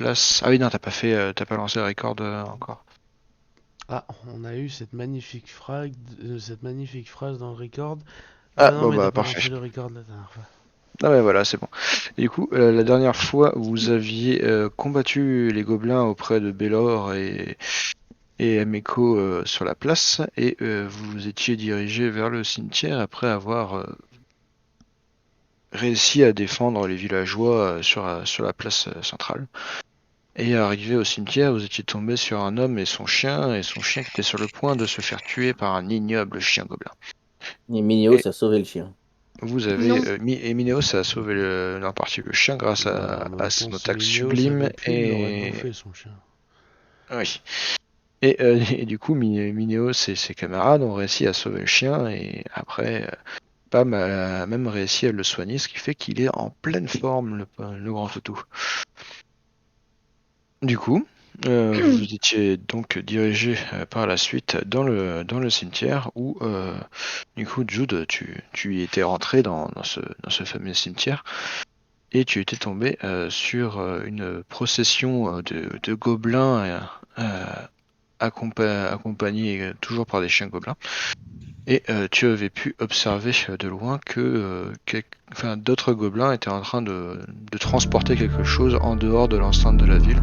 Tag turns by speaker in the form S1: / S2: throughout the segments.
S1: place. Ah oui, non, t'as pas lancé le record encore.
S2: Ah, on a eu cette magnifique phrase dans le record. Ah
S1: Ah,
S2: bah non,
S1: bon
S2: mais t'as
S1: bah
S2: pas
S1: parfait.
S2: lancé le record la dernière fois.
S1: Ah ouais, voilà, c'est bon. Et du coup, la dernière fois, vous aviez combattu les gobelins auprès de Bélor et Ameko sur la place, et vous étiez dirigé vers le cimetière après avoir réussi à défendre les villageois sur la place centrale. Et arrivé au cimetière, vous étiez tombé sur un homme et son chien qui était sur le point de se faire tuer par un ignoble chien gobelin.
S3: Et Minéo,
S1: Et
S3: ça a sauvé le chien.
S1: vous avez
S4: Non.
S1: et Minéos a sauvé en partie le chien grâce
S2: Bah, en même
S1: à
S2: temps,
S1: son
S2: si
S1: attaque
S2: Minéo
S1: sublime
S2: savait plus, il l'aurait
S1: et
S2: bouffé son chien.
S1: oui. Et du coup, Minéos et ses camarades ont réussi à sauver le chien et après, Pam a même réussi à le soigner, ce qui fait qu'il est en pleine forme, le grand toutou. Du coup, vous étiez donc dirigé par la suite dans le cimetière où, du coup, Jude, tu y étais rentré dans ce fameux cimetière et tu étais tombé sur une procession de gobelins accompagnés toujours par des chiens gobelins. Et tu avais pu observer de loin que d'autres gobelins étaient en train de transporter quelque chose en dehors de l'enceinte de la ville,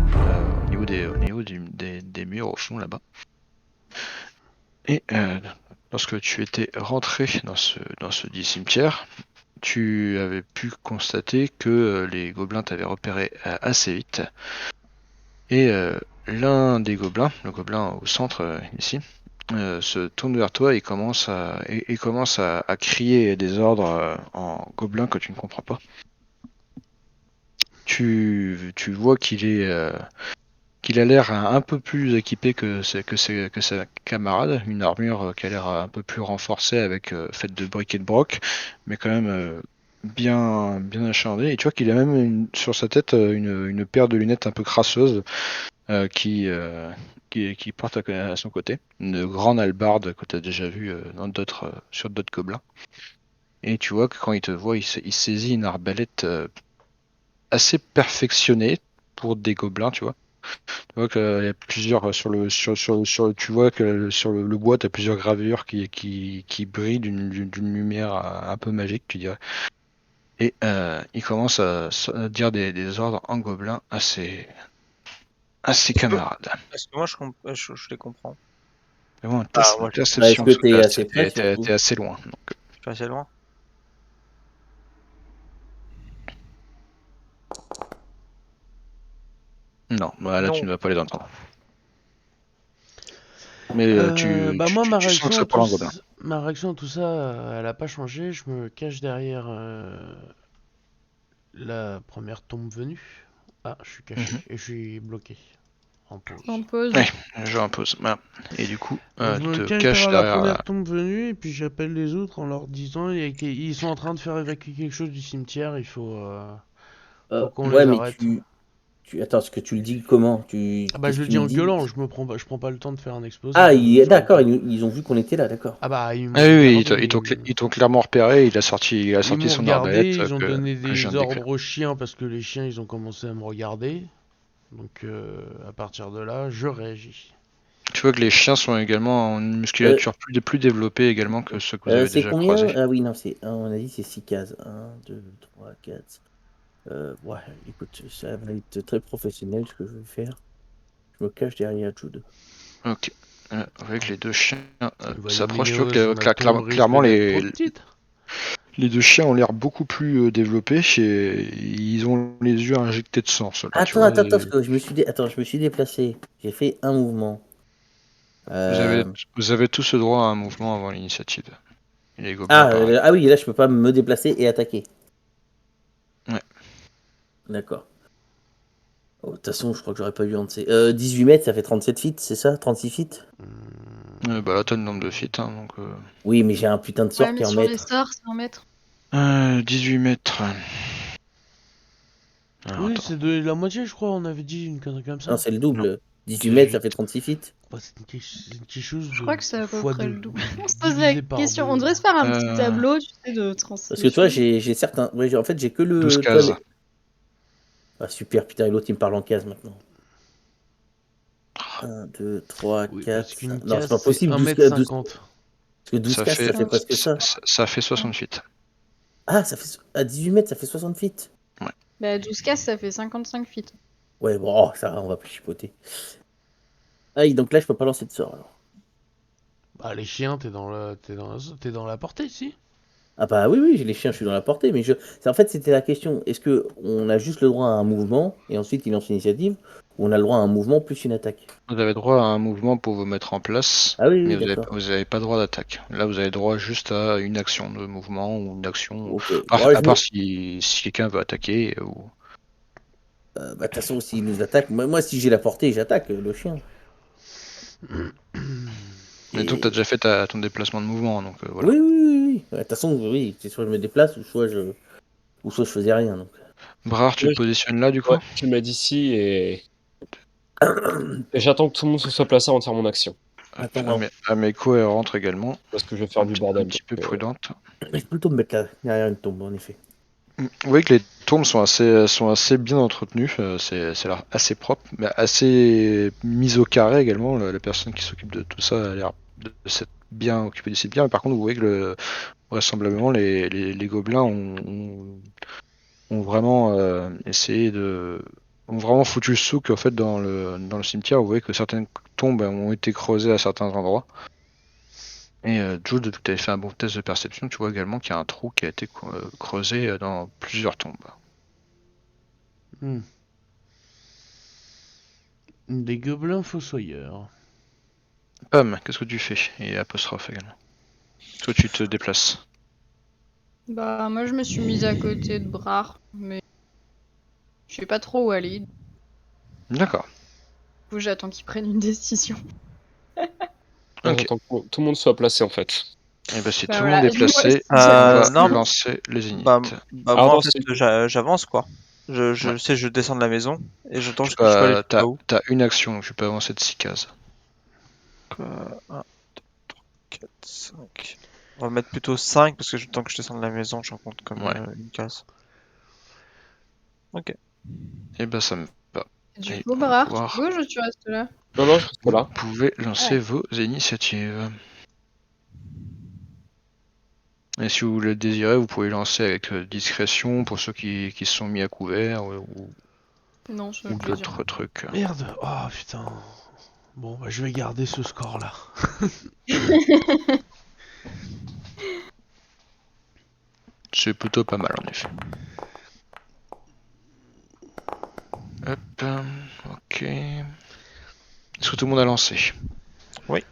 S1: au niveau des murs au fond là-bas. Et lorsque tu étais rentré dans ce dit cimetière, tu avais pu constater que les gobelins t'avaient repéré assez vite. Et l'un des gobelins, le gobelin au centre ici, se tourne vers toi et commence à crier des ordres en gobelin que tu ne comprends pas. Tu vois qu'il a l'air un peu plus équipé que sa camarade, une armure qui a l'air un peu plus renforcée avec faite de briques et de broc, mais quand même bien acharnée. Et tu vois qu'il a même sur sa tête une paire de lunettes un peu crasseuses qui porte à son côté. Une grande hallebarde que tu as déjà vue sur d'autres gobelins. Et tu vois que quand il te voit, il saisit une arbalète assez perfectionnée pour des gobelins, tu vois. Tu vois qu'il y a plusieurs tu vois que sur le bois, tu as plusieurs gravures qui brillent d'une lumière un peu magique, tu dirais. Et il commence à dire des ordres en gobelin à ses camarades.
S5: Parce que moi, je les comprends.
S1: Mais bon,
S5: Moi, je
S1: t'as
S3: Bah, est-ce
S1: science,
S3: que t'es assez près,
S1: t'es
S3: surtout?
S1: assez loin. Donc.
S5: suis assez loin.
S1: Non, bah là
S5: Non.
S1: tu ne vas pas les entendre. Mais
S2: Bah moi,
S1: tu sens que ça parle en gobelin.
S2: ma réaction à tout ça, elle a pas changé. Je me cache derrière la première tombe venue. Ah, je suis caché
S1: Mhm.
S2: et je suis bloqué en pause.
S4: En pause.
S1: Ouais, je impose. Voilà. Et du coup,
S2: Je
S1: tu
S2: me
S1: te
S2: cache
S1: caches
S2: derrière la
S1: derrière.
S2: première tombe venue et puis j'appelle les autres en leur disant ils sont en train de faire évacuer quelque chose du cimetière. Faut qu'on
S3: Ouais,
S2: les
S3: mais
S2: arrête.
S3: Attends, ce que tu le dis comment?
S2: Ah bah
S3: Qu'est-ce
S2: je
S3: que
S2: le
S3: tu
S2: dis
S3: me
S2: en
S3: dis?
S2: gueulant. Je prends pas le temps de faire un
S3: Ah,
S2: explosif. Je
S3: d'accord,
S2: comprends.
S3: ils ont vu qu'on était là, d'accord.
S2: Ah bah ils
S1: Ah
S2: m'ont
S1: oui, oui,
S2: regardé.
S1: ils t'ont clairement repéré. Il a
S2: Ils
S1: sorti
S2: m'ont
S1: son arbalète
S2: regardé. Ils ont donné
S1: que je viens
S2: des
S1: de décrire.
S2: ordres aux chiens parce que les chiens ils ont commencé à me regarder. Donc à partir de là, je réagis.
S1: Tu vois que les chiens sont également en une
S3: Euh,
S1: musculature plus développée également que ceux que vous avez
S3: c'est
S1: déjà croisés.
S3: combien? Ah oui, non, on a dit c'est 6 cases. 1, 2, 3, 4. Ouais, écoute, ça va être très professionnel ce que je vais faire. Je me cache derrière Jude.
S1: Ok. Avec les deux chiens
S2: Voyons
S1: s'approchent, tu vois
S2: Minéos,
S1: que
S2: ma tombe risque
S1: clairement
S2: d'être trop petite.
S1: les deux chiens ont l'air beaucoup plus développés et ils ont les yeux injectés de sang, ceux-là, tu vois.
S3: Attends, parce que je me suis déplacé. J'ai fait un mouvement.
S1: Vous avez,
S3: Euh,
S1: vous avez tous le droit à un mouvement avant l'initiative. Et les gobelins, pareil.
S3: Ah oui, là je peux pas me déplacer et attaquer.
S1: Ouais.
S3: D'accord. Oh, de toute façon, je crois que j'aurais pas eu un de ces. 18 mètres, ça fait 37 feet, c'est ça? 36 feet?
S1: Bah là, t'as le nombre de feet, hein, donc...
S3: Oui, mais j'ai un putain de
S4: Ouais,
S3: sort qui
S4: mais
S3: est en
S4: sur les
S3: mètres.
S4: sorts, c'est un mètre.
S1: 18 mètres. Alors,
S2: Oui,
S1: attends.
S2: c'est de la moitié, je crois. On avait dit une connerie comme
S3: Non,
S2: ça.
S3: c'est le
S1: Non.
S3: double. 18 mètres, ça
S1: 18.
S3: fait 36 feet.
S2: Bah, c'est une petite chose
S4: Je
S2: de
S4: crois que c'est à peu
S2: fois
S4: près
S2: 2.
S4: le double. On se pose la
S2: Divisé par
S4: question.
S2: 2.
S4: On devrait se faire un petit tableau, tu sais, de
S3: Parce que tu vois,
S4: transmission.
S3: j'ai certains. Ouais, en fait, j'ai que
S1: 12
S3: le. Tu vois,
S1: cases.
S3: Ah super, putain, et l'autre il me parle en case maintenant. 1, 2, 3,
S2: Oui,
S3: 4,
S2: parce qu'une
S3: 5. Non, c'est
S2: case,
S3: pas
S2: c'est
S3: possible,
S2: 1,50 m.
S3: Parce que 12
S1: Ça
S3: cases,
S1: fait,
S3: ça fait presque ça.
S1: ça fait 60 feet.
S3: Ah, ça fait à 18 mètres, ça fait 60 feet.
S1: Ouais.
S4: Bah, 12 cases, ça fait 55 feet.
S3: Ouais, bon, oh, ça va, on va plus chipoter. Ah, oui, donc là, je peux pas lancer de sort alors.
S2: Bah, les chiens, t'es dans la portée, si.
S3: Ah bah oui, oui, j'ai les chiens, je suis dans la portée, mais en fait, c'était la question. Est-ce que on a juste le droit à un mouvement et ensuite il lance l'initiative, ou on a le droit à un mouvement plus une attaque?
S1: Vous avez droit à un mouvement pour vous mettre en place,
S3: Ah oui,
S1: mais
S3: oui, d'accord.
S1: vous avez pas droit d'attaque. Là, vous avez droit juste à une action de mouvement ou une action,
S3: Ok.
S1: à,
S3: Bon,
S1: à part si quelqu'un veut attaquer ou.
S3: bah, de toute façon, s'il nous attaque, moi si j'ai la portée, j'attaque le chien.
S1: Mais donc, t'as
S3: Et...
S1: déjà fait ton déplacement de mouvement, donc voilà.
S3: Oui, oui, oui, oui. Ouais, de toute façon, oui, c'est soit je me déplace, ou soit je faisais rien. Donc.
S1: Brard, tu
S6: Ouais,
S1: te positionnes là du coup?
S6: Ouais, je le mets d'ici et j'attends que tout le monde se soit placé avant de faire mon action.
S1: Hop,
S3: Attends, bon.
S1: Ameko, elle rentre également.
S6: Parce que je vais faire du
S1: Un
S6: bordel.
S1: petit peu
S6: donc,
S1: prudente.
S3: Je vais plutôt me mettre là, derrière une tombe, en effet.
S1: Vous voyez que les tombes sont assez bien entretenues, c'est l'air assez propre, mais assez mis au carré également. La personne qui s'occupe de tout ça a l'air de s'être bien occupée du site bien, mais par contre vous voyez que vraisemblablement les gobelins ont vraiment essayé de... ont vraiment foutu le souk en fait dans le cimetière. Vous voyez que certaines tombes ont été creusées à certains endroits. Et Jude, vu que tu avais fait un bon test de perception, tu vois également qu'il y a un trou qui a été creusé dans plusieurs tombes.
S2: Hmm. Des gobelins fossoyeurs.
S1: Pam, qu'est-ce que tu fais? Et apostrophe également. Toi, tu te déplaces.
S4: Bah, moi, je me suis mise à côté de Brard, mais je sais pas trop où aller. Du
S1: D'accord.
S4: coup, j'attends qu'il prenne une décision.
S6: Moi,
S1: Ok.
S6: j'attends que tout le monde soit placé en fait.
S1: Et bah, si
S4: Bah
S1: tout le monde
S4: voilà,
S1: est
S4: moi
S1: placé,
S4: aussi,
S1: on
S4: j'attends
S1: va
S5: non,
S4: aussi.
S1: lancer les
S5: bah,
S1: unités.
S5: moi, en
S6: Attends,
S5: fait,
S6: c'est-
S5: j'avance, quoi. Je
S1: Ouais.
S5: sais, je descends de la maison et j'attends
S1: Tu
S5: que je peux aller
S1: peux,
S5: jusqu'à où.
S1: t'as une action, donc tu peux avancer de 6 cases.
S5: 1, 2, 3, 4, 5. On va mettre plutôt 5 parce que tant que je descends de la maison, j'en compte comme
S1: Ouais.
S5: une case. Ok.
S1: Et bah, ça me va.
S4: Du
S1: Et
S4: coup,
S1: on va
S4: Brard, tu
S1: pouvoir...
S4: bouges ou tu restes là?
S6: Non, non, je reste
S1: Vous
S6: là.
S1: pouvez
S4: Ah
S1: lancer
S4: ouais.
S1: vos initiatives. Et si vous le désirez, vous pouvez lancer avec discrétion pour ceux qui se sont mis à couvert
S4: Non, je
S1: ou
S4: le désire.
S1: d'autres trucs.
S2: Merde. Oh putain. Bon, bah, je vais garder ce score-là.
S1: C'est plutôt pas mal en effet. Hop, ok. Est-ce que tout le monde a lancé?
S5: Oui.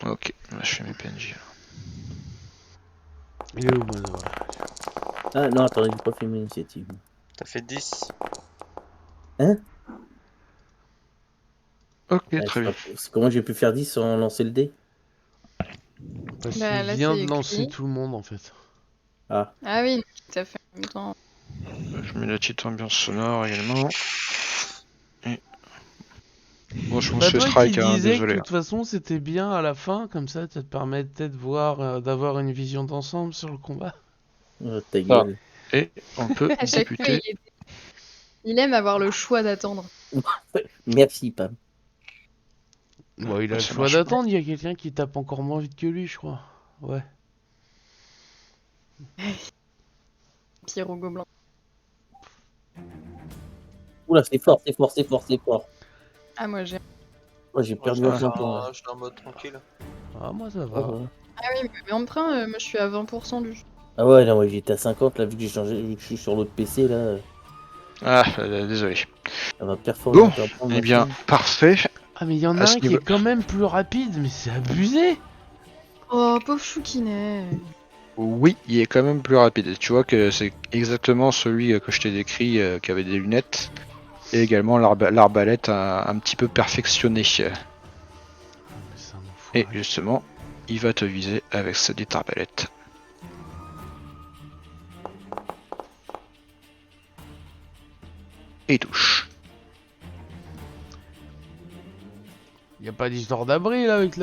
S1: Ok, là, je fais mes PNJ. Alors.
S2: Il est où, moi,
S3: Ah non, attends, j'ai pas fait mon initiative.
S5: T'as fait 10.
S3: Hein?
S1: Ok,
S3: Ah,
S1: très bien.
S3: comment j'ai pu faire 10 sans lancer le dé?
S2: Parce
S4: Bah,
S2: qu'il
S4: là,
S2: vient
S4: c'est
S2: de lancer
S4: écrit.
S2: tout le monde, en fait.
S3: Ah,
S4: Ah oui, tout à fait en même temps.
S1: Je mets la petite ambiance sonore également. Et... Bon, je me
S2: Bah,
S1: suis fait
S2: toi qui
S1: strike, hein,
S2: disais que de
S1: désolé.
S2: toute façon c'était bien à la fin, comme ça te permettait de voir, d'avoir une vision d'ensemble sur le combat.
S3: oh, ta
S6: Ah.
S3: gueule.
S1: Et on peut
S4: À chaque fois,
S1: débuter.
S4: il aime avoir le choix d'attendre.
S3: Merci, Pam.
S2: Bon, il a
S1: Ouais,
S2: le
S1: ça
S2: choix
S1: marche.
S2: d'attendre, il y a quelqu'un qui tape encore moins vite que lui, je crois. Ouais.
S4: Pierre au gobelin.
S3: Oula, c'est fort, c'est fort, c'est fort, c'est fort.
S4: Ah, moi, j'ai.
S3: Moi, j'ai perdu un point là.
S5: Je suis en mode tranquille.
S2: Ah, moi ça
S3: Ah
S2: va.
S3: ouais.
S4: Ah oui, mais emprunt, moi, je suis à 20% du jeu.
S3: Ah ouais, non, ouais, j'étais à 50 là, vu que j'ai changé, vu que je suis sur l'autre PC là,
S1: Ah, désolé.
S3: ça va perforer
S1: Bon,
S3: un tampon,
S1: eh bien,
S3: machin.
S1: parfait.
S2: Ah, mais il y en a
S1: À ce
S2: un qui
S1: niveau...
S2: est quand même plus rapide, mais c'est abusé!
S4: Oh, pauvre Choukinet.
S1: Oui, il est quand même plus rapide. Tu vois que c'est exactement celui que je t'ai décrit qui avait des lunettes. Et également l'arbalète un petit peu perfectionnée.
S2: Mais c'est un
S1: Et
S2: enfoiré.
S1: justement, il va te viser avec cette dite arbalète. Et il touche.
S2: Y a pas d'histoire d'abri là avec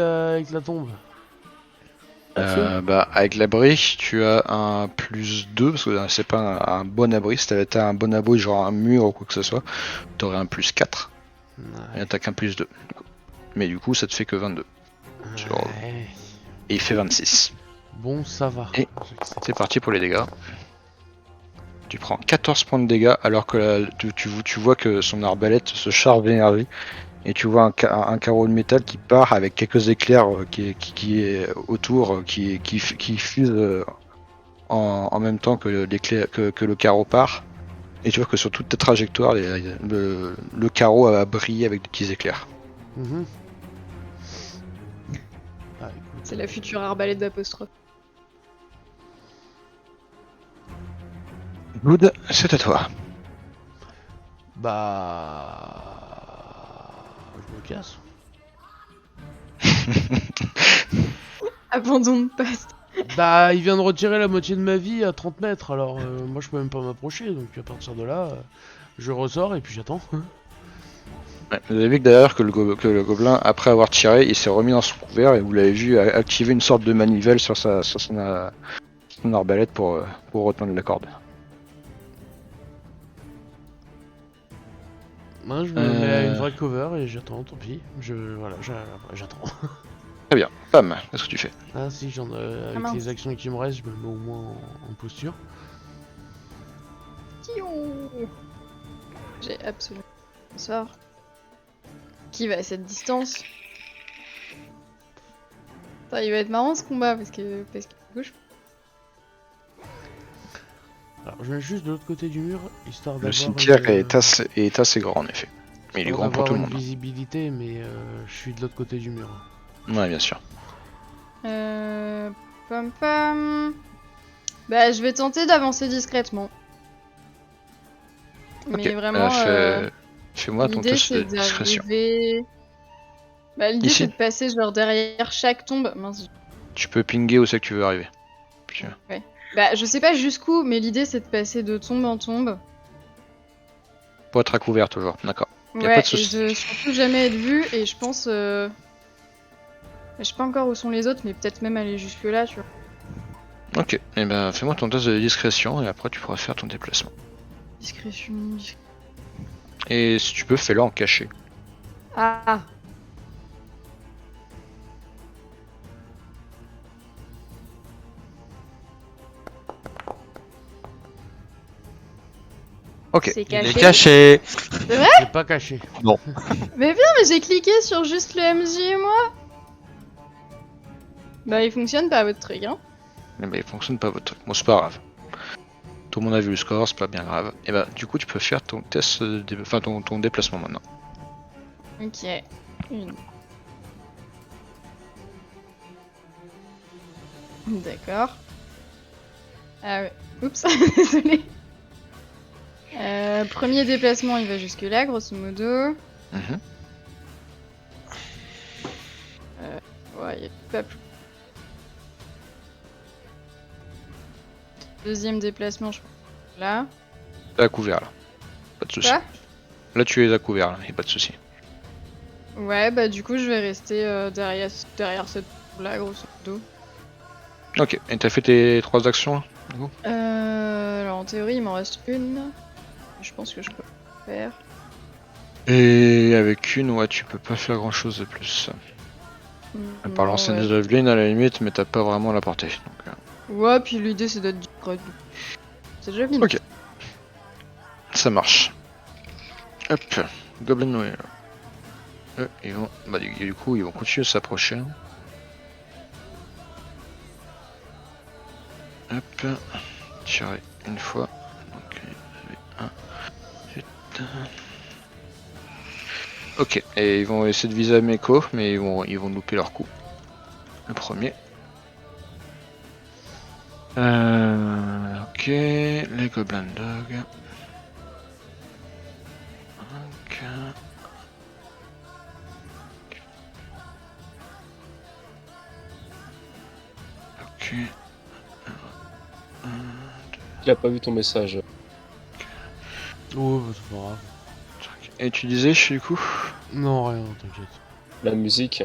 S2: la tombe.
S1: Avec l'abri, tu as un +2, parce que c'est pas un bon abri. Si t'avais un bon abri, genre un mur ou quoi que ce soit, t'aurais un +4. Et t'as qu'un +2. Mais du coup, ça te fait que 22.
S2: Ouais.
S1: Et il fait 26.
S2: Bon, ça va.
S1: Et c'est parti pour les dégâts. Tu prends 14 points de dégâts, alors que tu vois que son arbalète se charge d'énergie. Et tu vois un carreau de métal qui part avec quelques éclairs qui est autour, qui fuse en même temps que le carreau part. Et tu vois que sur toute ta trajectoire, le carreau a brillé avec des petits éclairs.
S2: Mhm. Ah, écoute,
S4: C'est la future arbalète d'apostrophe.
S1: Good, c'est à toi.
S2: Je me casse.
S4: Abandon de poste.
S2: Bah, il vient de retirer la moitié de ma vie à 30 mètres, alors moi je peux même pas m'approcher, donc à partir de là, je ressors et puis j'attends.
S1: Ouais, vous avez vu que d'ailleurs que le gobelin, après avoir tiré, il s'est remis dans son couvert et vous l'avez vu activer une sorte de manivelle sur son arbalète pour retenir la corde.
S2: Moi je me mets à une vraie cover et j'attends, tant pis. J'attends.
S1: Très bien. Pam, qu'est-ce que tu fais?
S2: Ah si, avec
S4: mince.
S2: les actions qui me restent, je me mets au moins en posture.
S4: J'ai absolument un sort. Qui va à cette distance? Putain, il va être marrant ce combat parce qu'il bouge.
S2: Alors je vais juste de l'autre côté du mur, histoire d'avoir...
S1: Le cimetière est assez grand en effet. Mais il est grand pour tout le monde.
S2: Visibilité, mais je suis de l'autre côté du mur.
S1: Ouais, bien sûr.
S4: Pam pam. Bah, je vais tenter d'avancer discrètement. Mais
S1: Ok,
S4: vraiment,
S1: fais-moi ton
S4: l'idée
S1: test de
S4: c'est
S1: discrétion.
S4: d'arriver. Bah, l'idée
S1: Ici
S4: c'est de passer genre derrière chaque tombe. Mince.
S1: Tu peux pinguer où c'est que tu veux arriver. Puis,
S4: Bah, je sais pas jusqu'où, mais l'idée c'est de passer de tombe en tombe.
S1: pour être à couvert toujours, d'accord. Y a
S4: Ouais,
S1: pas de
S4: et
S1: souci.
S4: de surtout jamais être vu, et je pense. Je sais pas encore où sont les autres, mais peut-être même aller jusque là, tu vois.
S1: Ok, et ben fais-moi ton test de discrétion et après tu pourras faire ton déplacement.
S4: Discrétion.
S1: Et si tu peux, fais-le en caché.
S4: Ah!
S1: Ok.
S4: C'est
S5: Il est
S4: caché.
S5: caché.
S2: C'est pas caché.
S4: Mais bien, mais j'ai cliqué sur juste le MJ et moi! Bah, il fonctionne pas votre truc, hein.
S1: Mais il fonctionne pas votre truc. Bon, c'est pas grave. Tout le monde a vu le score, c'est pas bien grave. Et bah, du coup, tu peux faire ton test, enfin ton déplacement maintenant.
S4: Ok. Une. D'accord. Ah ouais. Oups, désolé. Premier déplacement, il va jusque là, grosso modo.
S1: Mhm.
S4: Ouais, il a pas plus. Deuxième déplacement, je pense. Là.
S1: T'es à couvert là. Pas de souci.
S4: Quoi?
S1: Là, tu es à couvert là, y a pas de souci.
S4: Ouais, bah du coup, je vais rester derrière cette là, grosso modo.
S1: Ok, et t'as fait tes 3 actions?
S4: Alors en théorie, il m'en reste une. Je pense que je peux le faire.
S1: Et avec une, ouais, tu peux pas faire grand chose de plus. À part
S4: Non,
S1: lancer
S4: ouais.
S1: des javelines à la limite, mais t'as pas vraiment la portée. Donc,
S4: Ouais, puis l'idée c'est d'être discret. C'est déjà bien.
S1: Ok. Ça marche. Hop, Goblin Wheel. Ils vont, bah, du coup, ils vont continuer de s'approcher. Hop, tirer une fois. Donc, un. Ok, et ils vont essayer de viser à Meko, mais ils vont louper leur coup. Le premier. Ok, les Goblin Dog. Ok. Ok.
S6: Il a pas vu ton message.
S2: Oh, bah, c'est pas grave.
S1: Et tu disais, du coup?
S2: Non, rien, t'inquiète.
S6: La musique.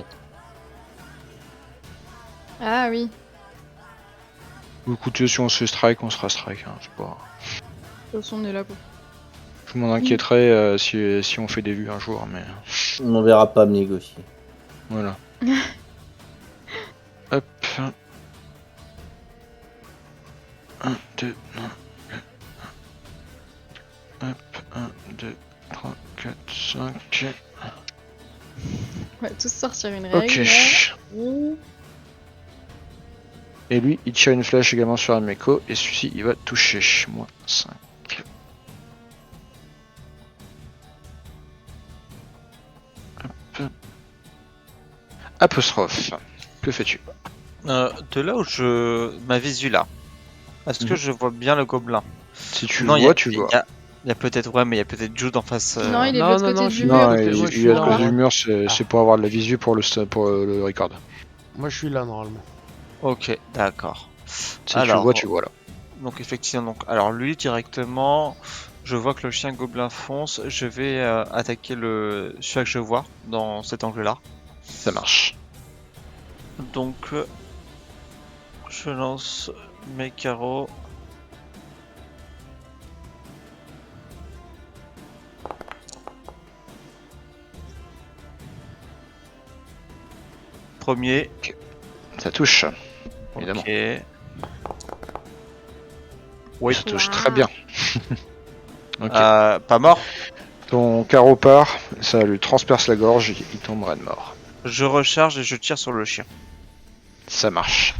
S4: Ah oui.
S1: Écoutez, si on se fait strike, on sera strike. Hein, c'est pas...
S4: De toute façon, on est là pour.
S1: Je m'en inquiéterais si on fait des vues un jour, mais
S3: On ne verra pas me négocier.
S1: voilà. Hop. 1, 2, 1. Hop, 1, 2, 3, 4, 5.
S4: On va tous sortir une
S1: Ok.
S4: règle. Là.
S1: Et lui, il tire une flèche également sur un Meko, et celui-ci, il va toucher. Moins 5. Hop. Apostrophe. Que fais-tu?
S5: De là où ma visu là, est-ce que
S1: Mhm.
S5: je vois bien le gobelin?
S1: Si tu
S5: Non,
S1: le vois, tu le vois.
S5: Il y a peut-être, ouais, mais il y a peut-être Jude en face.
S4: Non, il est de
S2: Non,
S4: l'autre
S2: non,
S4: côté
S2: non,
S4: du
S2: je suis
S4: mur.
S2: là.
S1: Non,
S2: Moi, je
S1: il
S2: suis
S1: est à
S2: là,
S1: cause
S2: ouais.
S1: du mur, c'est pour avoir de la visu pour le record.
S2: Moi, je suis là normalement.
S5: Ok, d'accord.
S1: Si tu le
S5: Alors,
S1: vois, tu le vois là.
S5: donc effectivement, alors lui directement, je vois que le chien gobelin fonce. Je vais attaquer celui que je vois dans cet angle-là.
S1: Ça marche.
S5: Donc, je lance mes carreaux. Premier.
S1: Ça touche. Évidemment.
S5: Ok. Oui.
S1: Ça touche très bien. Ok.
S5: Pas mort.
S1: Ton carreau part, ça lui transperce la gorge, il tombera de mort.
S5: Je recharge et je tire sur le chien.
S1: Ça marche.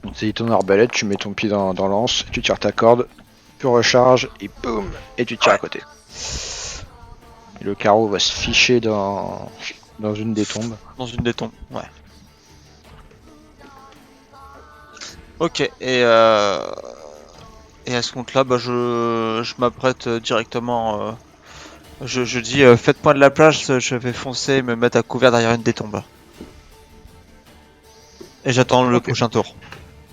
S1: Donc c'est ton arbalète, tu mets ton pied dans l'anse, tu tires ta corde, tu recharges et boum, et tu tires à côté. Et le carreau va se ficher dans une des tombes.
S5: Dans une des tombes, ouais. Ok, et à ce compte-là, bah, je m'apprête directement. Je dis, faites-moi de la place, je vais foncer et me mettre à couvert derrière une des tombes. Et j'attends le
S1: Ok.
S5: prochain tour.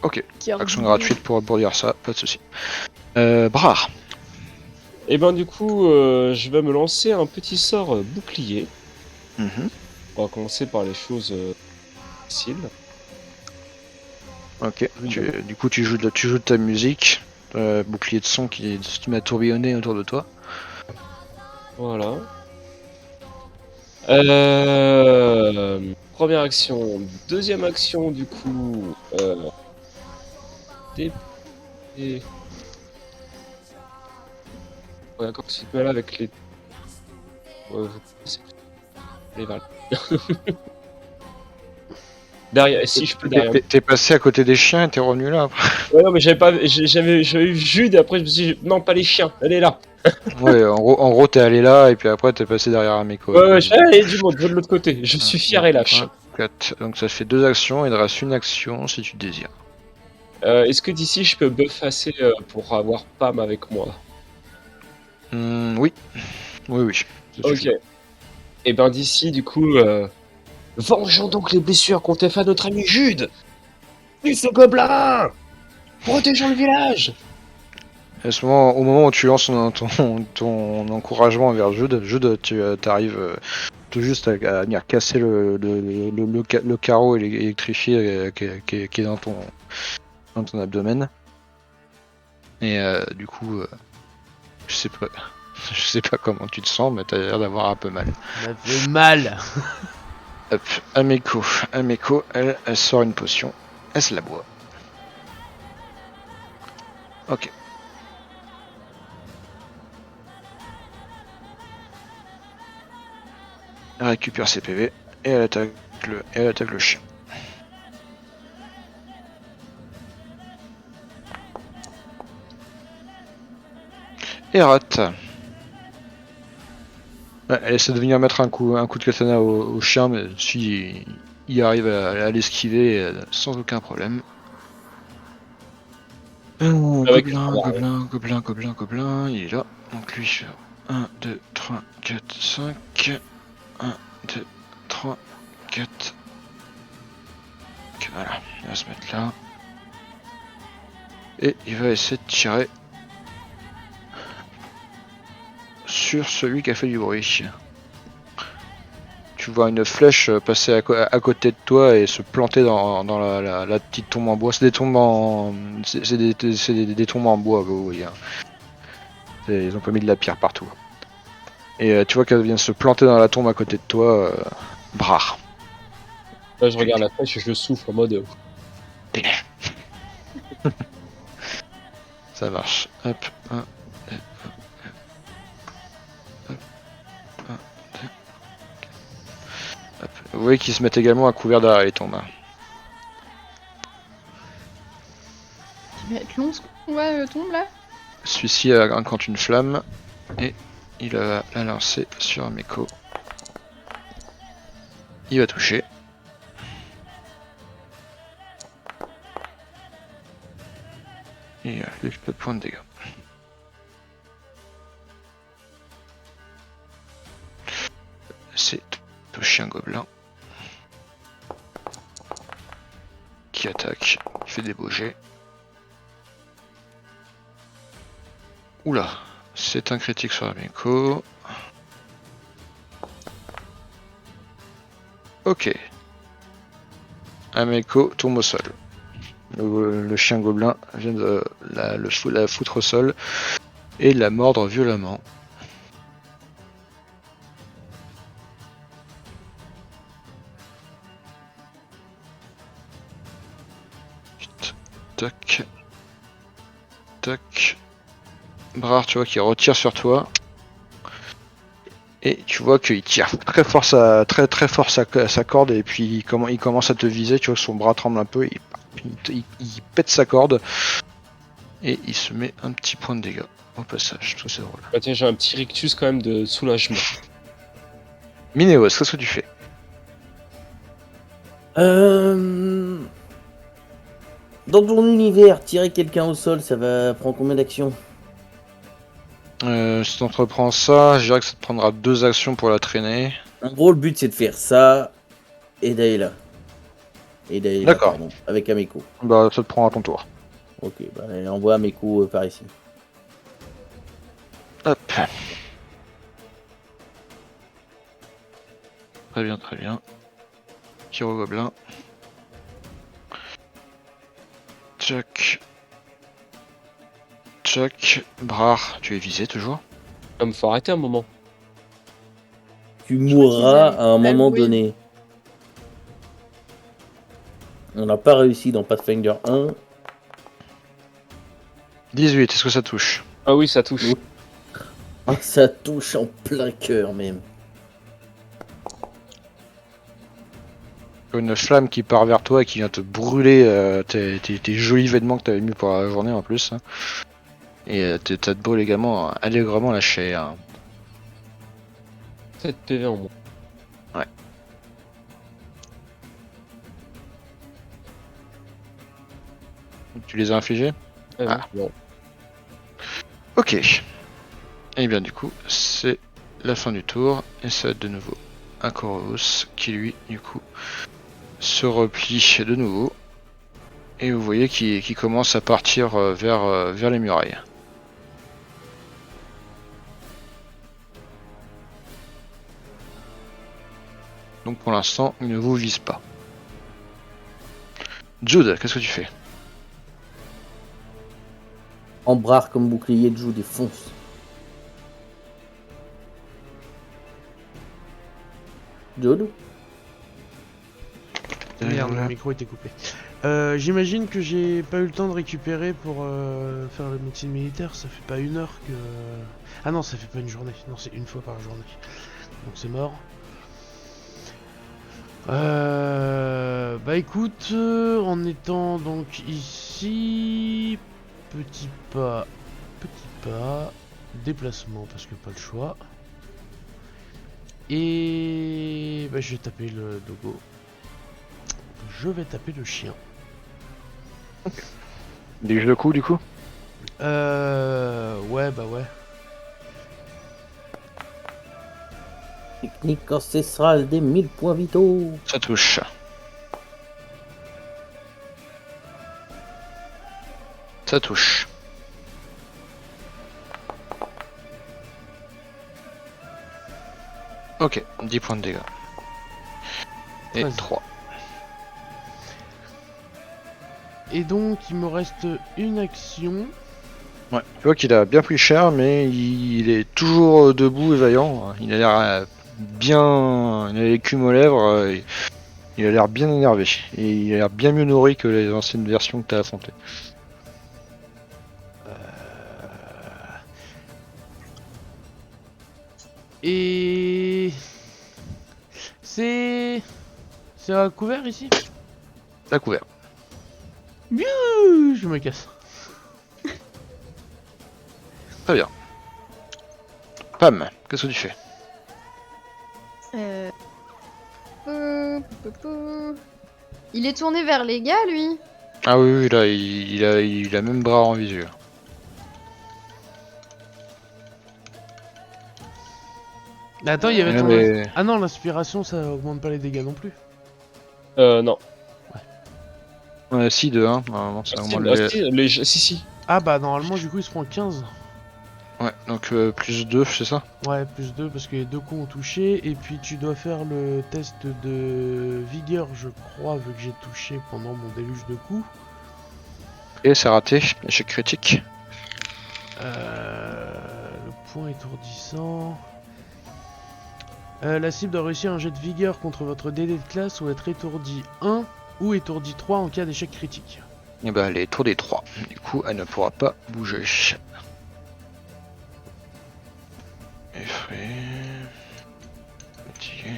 S1: Ok,
S4: Qui a
S1: action
S4: redoubé.
S1: gratuite pour dire ça, pas de soucis. Brard.
S6: Et ben du coup, je vais me lancer un petit sort bouclier.
S1: Mhm.
S6: On va commencer par les choses faciles.
S1: Ok, du coup tu joues de ta musique, bouclier de son qui m'a tourbillonné autour de toi.
S6: Voilà. Première action. Deuxième action, du coup. Et... Ouais, d'accord, c'est pas là avec les. Ouais, les balles. Derrière, si je peux derrière.
S1: T'es passé à côté des chiens et t'es revenu là après.
S6: Ouais, non, mais j'avais eu Jude et après je me suis dit, non, pas les chiens, elle est là.
S1: Ouais, en gros t'es allé là et puis après t'es passé derrière un mec.
S6: Ouais, il y a du monde, je vais de l'autre côté. Je suis fier et lâche.
S1: 4. Donc ça fait 2 actions, il te reste une action si tu désires.
S6: Est-ce que d'ici je peux buff assez pour avoir Pam avec moi?
S1: Oui. Oui. Ça
S6: Ok.
S1: suffit.
S6: Et ben d'ici, du coup, vengeons donc les blessures qu'ont fait à notre ami Jude. Plus ce gobelin, protégeons le village.
S1: À ce moment, au moment où tu lances ton encouragement vers Jude, tu arrives tout juste à venir casser le carreau électrifié qui est dans ton abdomen. Et du coup, je sais pas comment tu te sens, mais t'as l'air d'avoir un peu mal.
S2: Ça fait mal.
S1: Hop, Ameko, elle sort une potion, elle se la boit. Ok. Elle récupère ses PV et elle attaque le chien. Et rate. Ouais, elle essaie de venir mettre un coup de katana au chien, mais si il arrive à l'esquiver sans aucun problème.
S6: Avec
S1: Gobelin, il est là. Donc lui, je fais 1, 2, 3, 4, 5. 1, 2, 3, 4. Voilà, il va se mettre là. Et il va essayer de tirer sur celui qui a fait du bruit. Tu tu vois une flèche passer à côté de toi et se planter dans la petite tombe en bois. C'est des tombes en... C'est des tombes en bois, vous voyez. Hein. Ils ont pas mis de la pierre partout. Et tu vois qu'elle vient se planter dans la tombe à côté de toi, Brar.
S6: Là, je regarde la flèche et je souffle en mode.
S1: Dégage. Ça marche. Hop, 1, 2, hop, 1, 2, hop. Vous voyez qu'ils se mettent également à couvert derrière les tombes. Hein.
S4: Il va être long ce combat tombe là.
S1: Celui-ci incante une flamme et il va la lancer sur Meko. Il va toucher. Et lui, peu de points de dégâts. C'est au chien gobelin qui attaque, qui fait des beaux jets. Oula, c'est un critique sur Meko. Ok. Ameko tombe au sol. Le chien gobelin vient de la foutre au sol et la mordre violemment. Tac. Tac. Brar, tu vois qu'il retire sur toi. Et tu vois qu'il tire très fort sa corde et puis il commence à te viser, tu vois que son bras tremble un peu, il pète sa corde et il se met un petit point de dégâts au passage, ça c'est drôle.
S6: Bah, tiens, j'ai un petit rictus quand même de soulagement.
S1: Minéos, qu'est-ce que tu fais?
S3: Dans ton univers, tirer quelqu'un au sol, ça va prendre combien d'actions?
S1: Si t'entreprends ça, je dirais que ça te prendra 2 actions pour la traîner.
S3: En gros, le but c'est de faire ça et d'aller là.
S1: D'accord.
S3: Pardon, avec Ameko.
S1: Bah ça te prend à ton tour.
S3: Ok, bah elle envoie Ameko par ici.
S1: Hop. Très bien, très bien. Tire au gobelin. Tchac. Tchac. Brar, tu es visé toujours?
S6: Il faut arrêter un moment.
S3: Tu
S4: crois
S3: mourras
S4: qu'ils
S3: à un
S4: avaient
S3: moment
S4: alloué.
S3: donné. On n'a pas réussi dans Pathfinder 1.
S1: 18, est-ce que ça touche?
S6: Ah oui, ça touche.
S3: Oui. Ah, ça touche en plein cœur même.
S1: Une flamme qui part vers toi et qui vient te brûler tes jolis vêtements que tu avais mis pour la journée en plus. Hein. Et ça te brûle également allègrement la chair.
S6: 7 PV en moins.
S1: Tu les as infligés? Ah.
S6: Non.
S1: Ok. Et bien du coup, c'est la fin du tour. Et ça va être de nouveau un Koros qui lui, du coup, se replie de nouveau. Et vous voyez qu'il commence à partir vers les murailles. Donc pour l'instant, il ne vous vise pas. Jude, qu'est-ce que tu fais?
S3: Embrare comme bouclier de joue défonce. Jude?
S2: Merde, le micro était coupé. J'imagine que j'ai pas eu le temps de récupérer pour faire le médecine militaire. Ça fait pas 1 heure que. Ah non, ça fait pas une journée. Non, c'est 1 fois par journée. Donc c'est mort. Bah écoute, en étant donc ici, petit pas, déplacement parce que pas le choix. Et bah je vais taper le dogo. Je vais taper le chien.
S1: Des jeux de coups du coup?
S2: Ouais, bah ouais.
S3: Technique ancestrale des 1000 points vitaux.
S1: Ça touche. Ça touche. Ok, 10 points de dégâts. Et
S2: 13.
S1: 3.
S2: Et donc, il me reste une action.
S1: Ouais. Tu vois qu'il a bien pris cher, mais il est toujours debout et vaillant. Il a l'air bien. Il a l'écume aux lèvres. Il a l'air bien énervé. Et il a l'air bien mieux nourri que les anciennes versions que t'as affrontées.
S2: Et... C'est à couvert ici?
S1: T'as couvert.
S2: Je me casse.
S1: Très bien. Pam, qu'est-ce que tu fais?
S4: Il est tourné vers les gars, lui.
S1: Ah oui, oui, là, il a même bras en visu.
S2: Mais attends, il y avait
S1: Ouais,
S2: ton...
S1: mais-
S2: Ah non, l'inspiration, ça augmente pas les dégâts non plus.
S6: Non.
S1: Si, de 1, normalement, ça
S6: Ah,
S1: augmente
S6: si.
S2: Ah bah normalement du coup il se prend 15.
S1: Ouais, donc plus 2, c'est ça?
S2: Ouais, plus 2 parce que les deux coups ont touché. Et puis tu dois faire le test de vigueur, je crois, vu que j'ai touché pendant mon déluge de coups.
S1: Et c'est raté, échec critique.
S2: Le point étourdissant. La cible doit réussir un jet de vigueur contre votre DD de classe ou être étourdi 1 ou étourdi 3 en cas d'échec critique.
S1: Et bah, elle est tour des 3. Du coup, elle ne pourra pas bouger. Effrayé. Fatigué.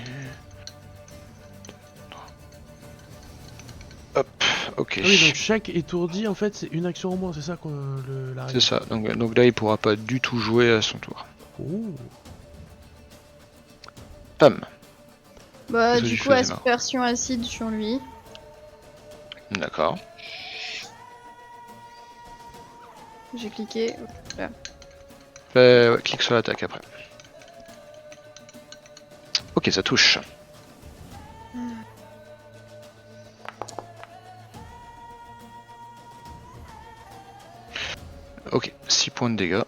S1: Hop, ok.
S2: Ah oui, donc chaque étourdi en fait c'est une action en moins, c'est ça la règle.
S1: C'est ça, donc là il pourra pas du tout jouer à son tour.
S2: Ouh.
S1: Pam,
S4: Bah,
S1: Qu'est-ce que
S4: du
S1: tu
S4: coup,
S1: fais, Emma
S4: aspersion acide sur lui.
S1: d'accord.
S4: J'ai cliqué.
S1: Ouais, clique sur l'attaque après. Ok, ça touche. Ok, 6 points de dégâts.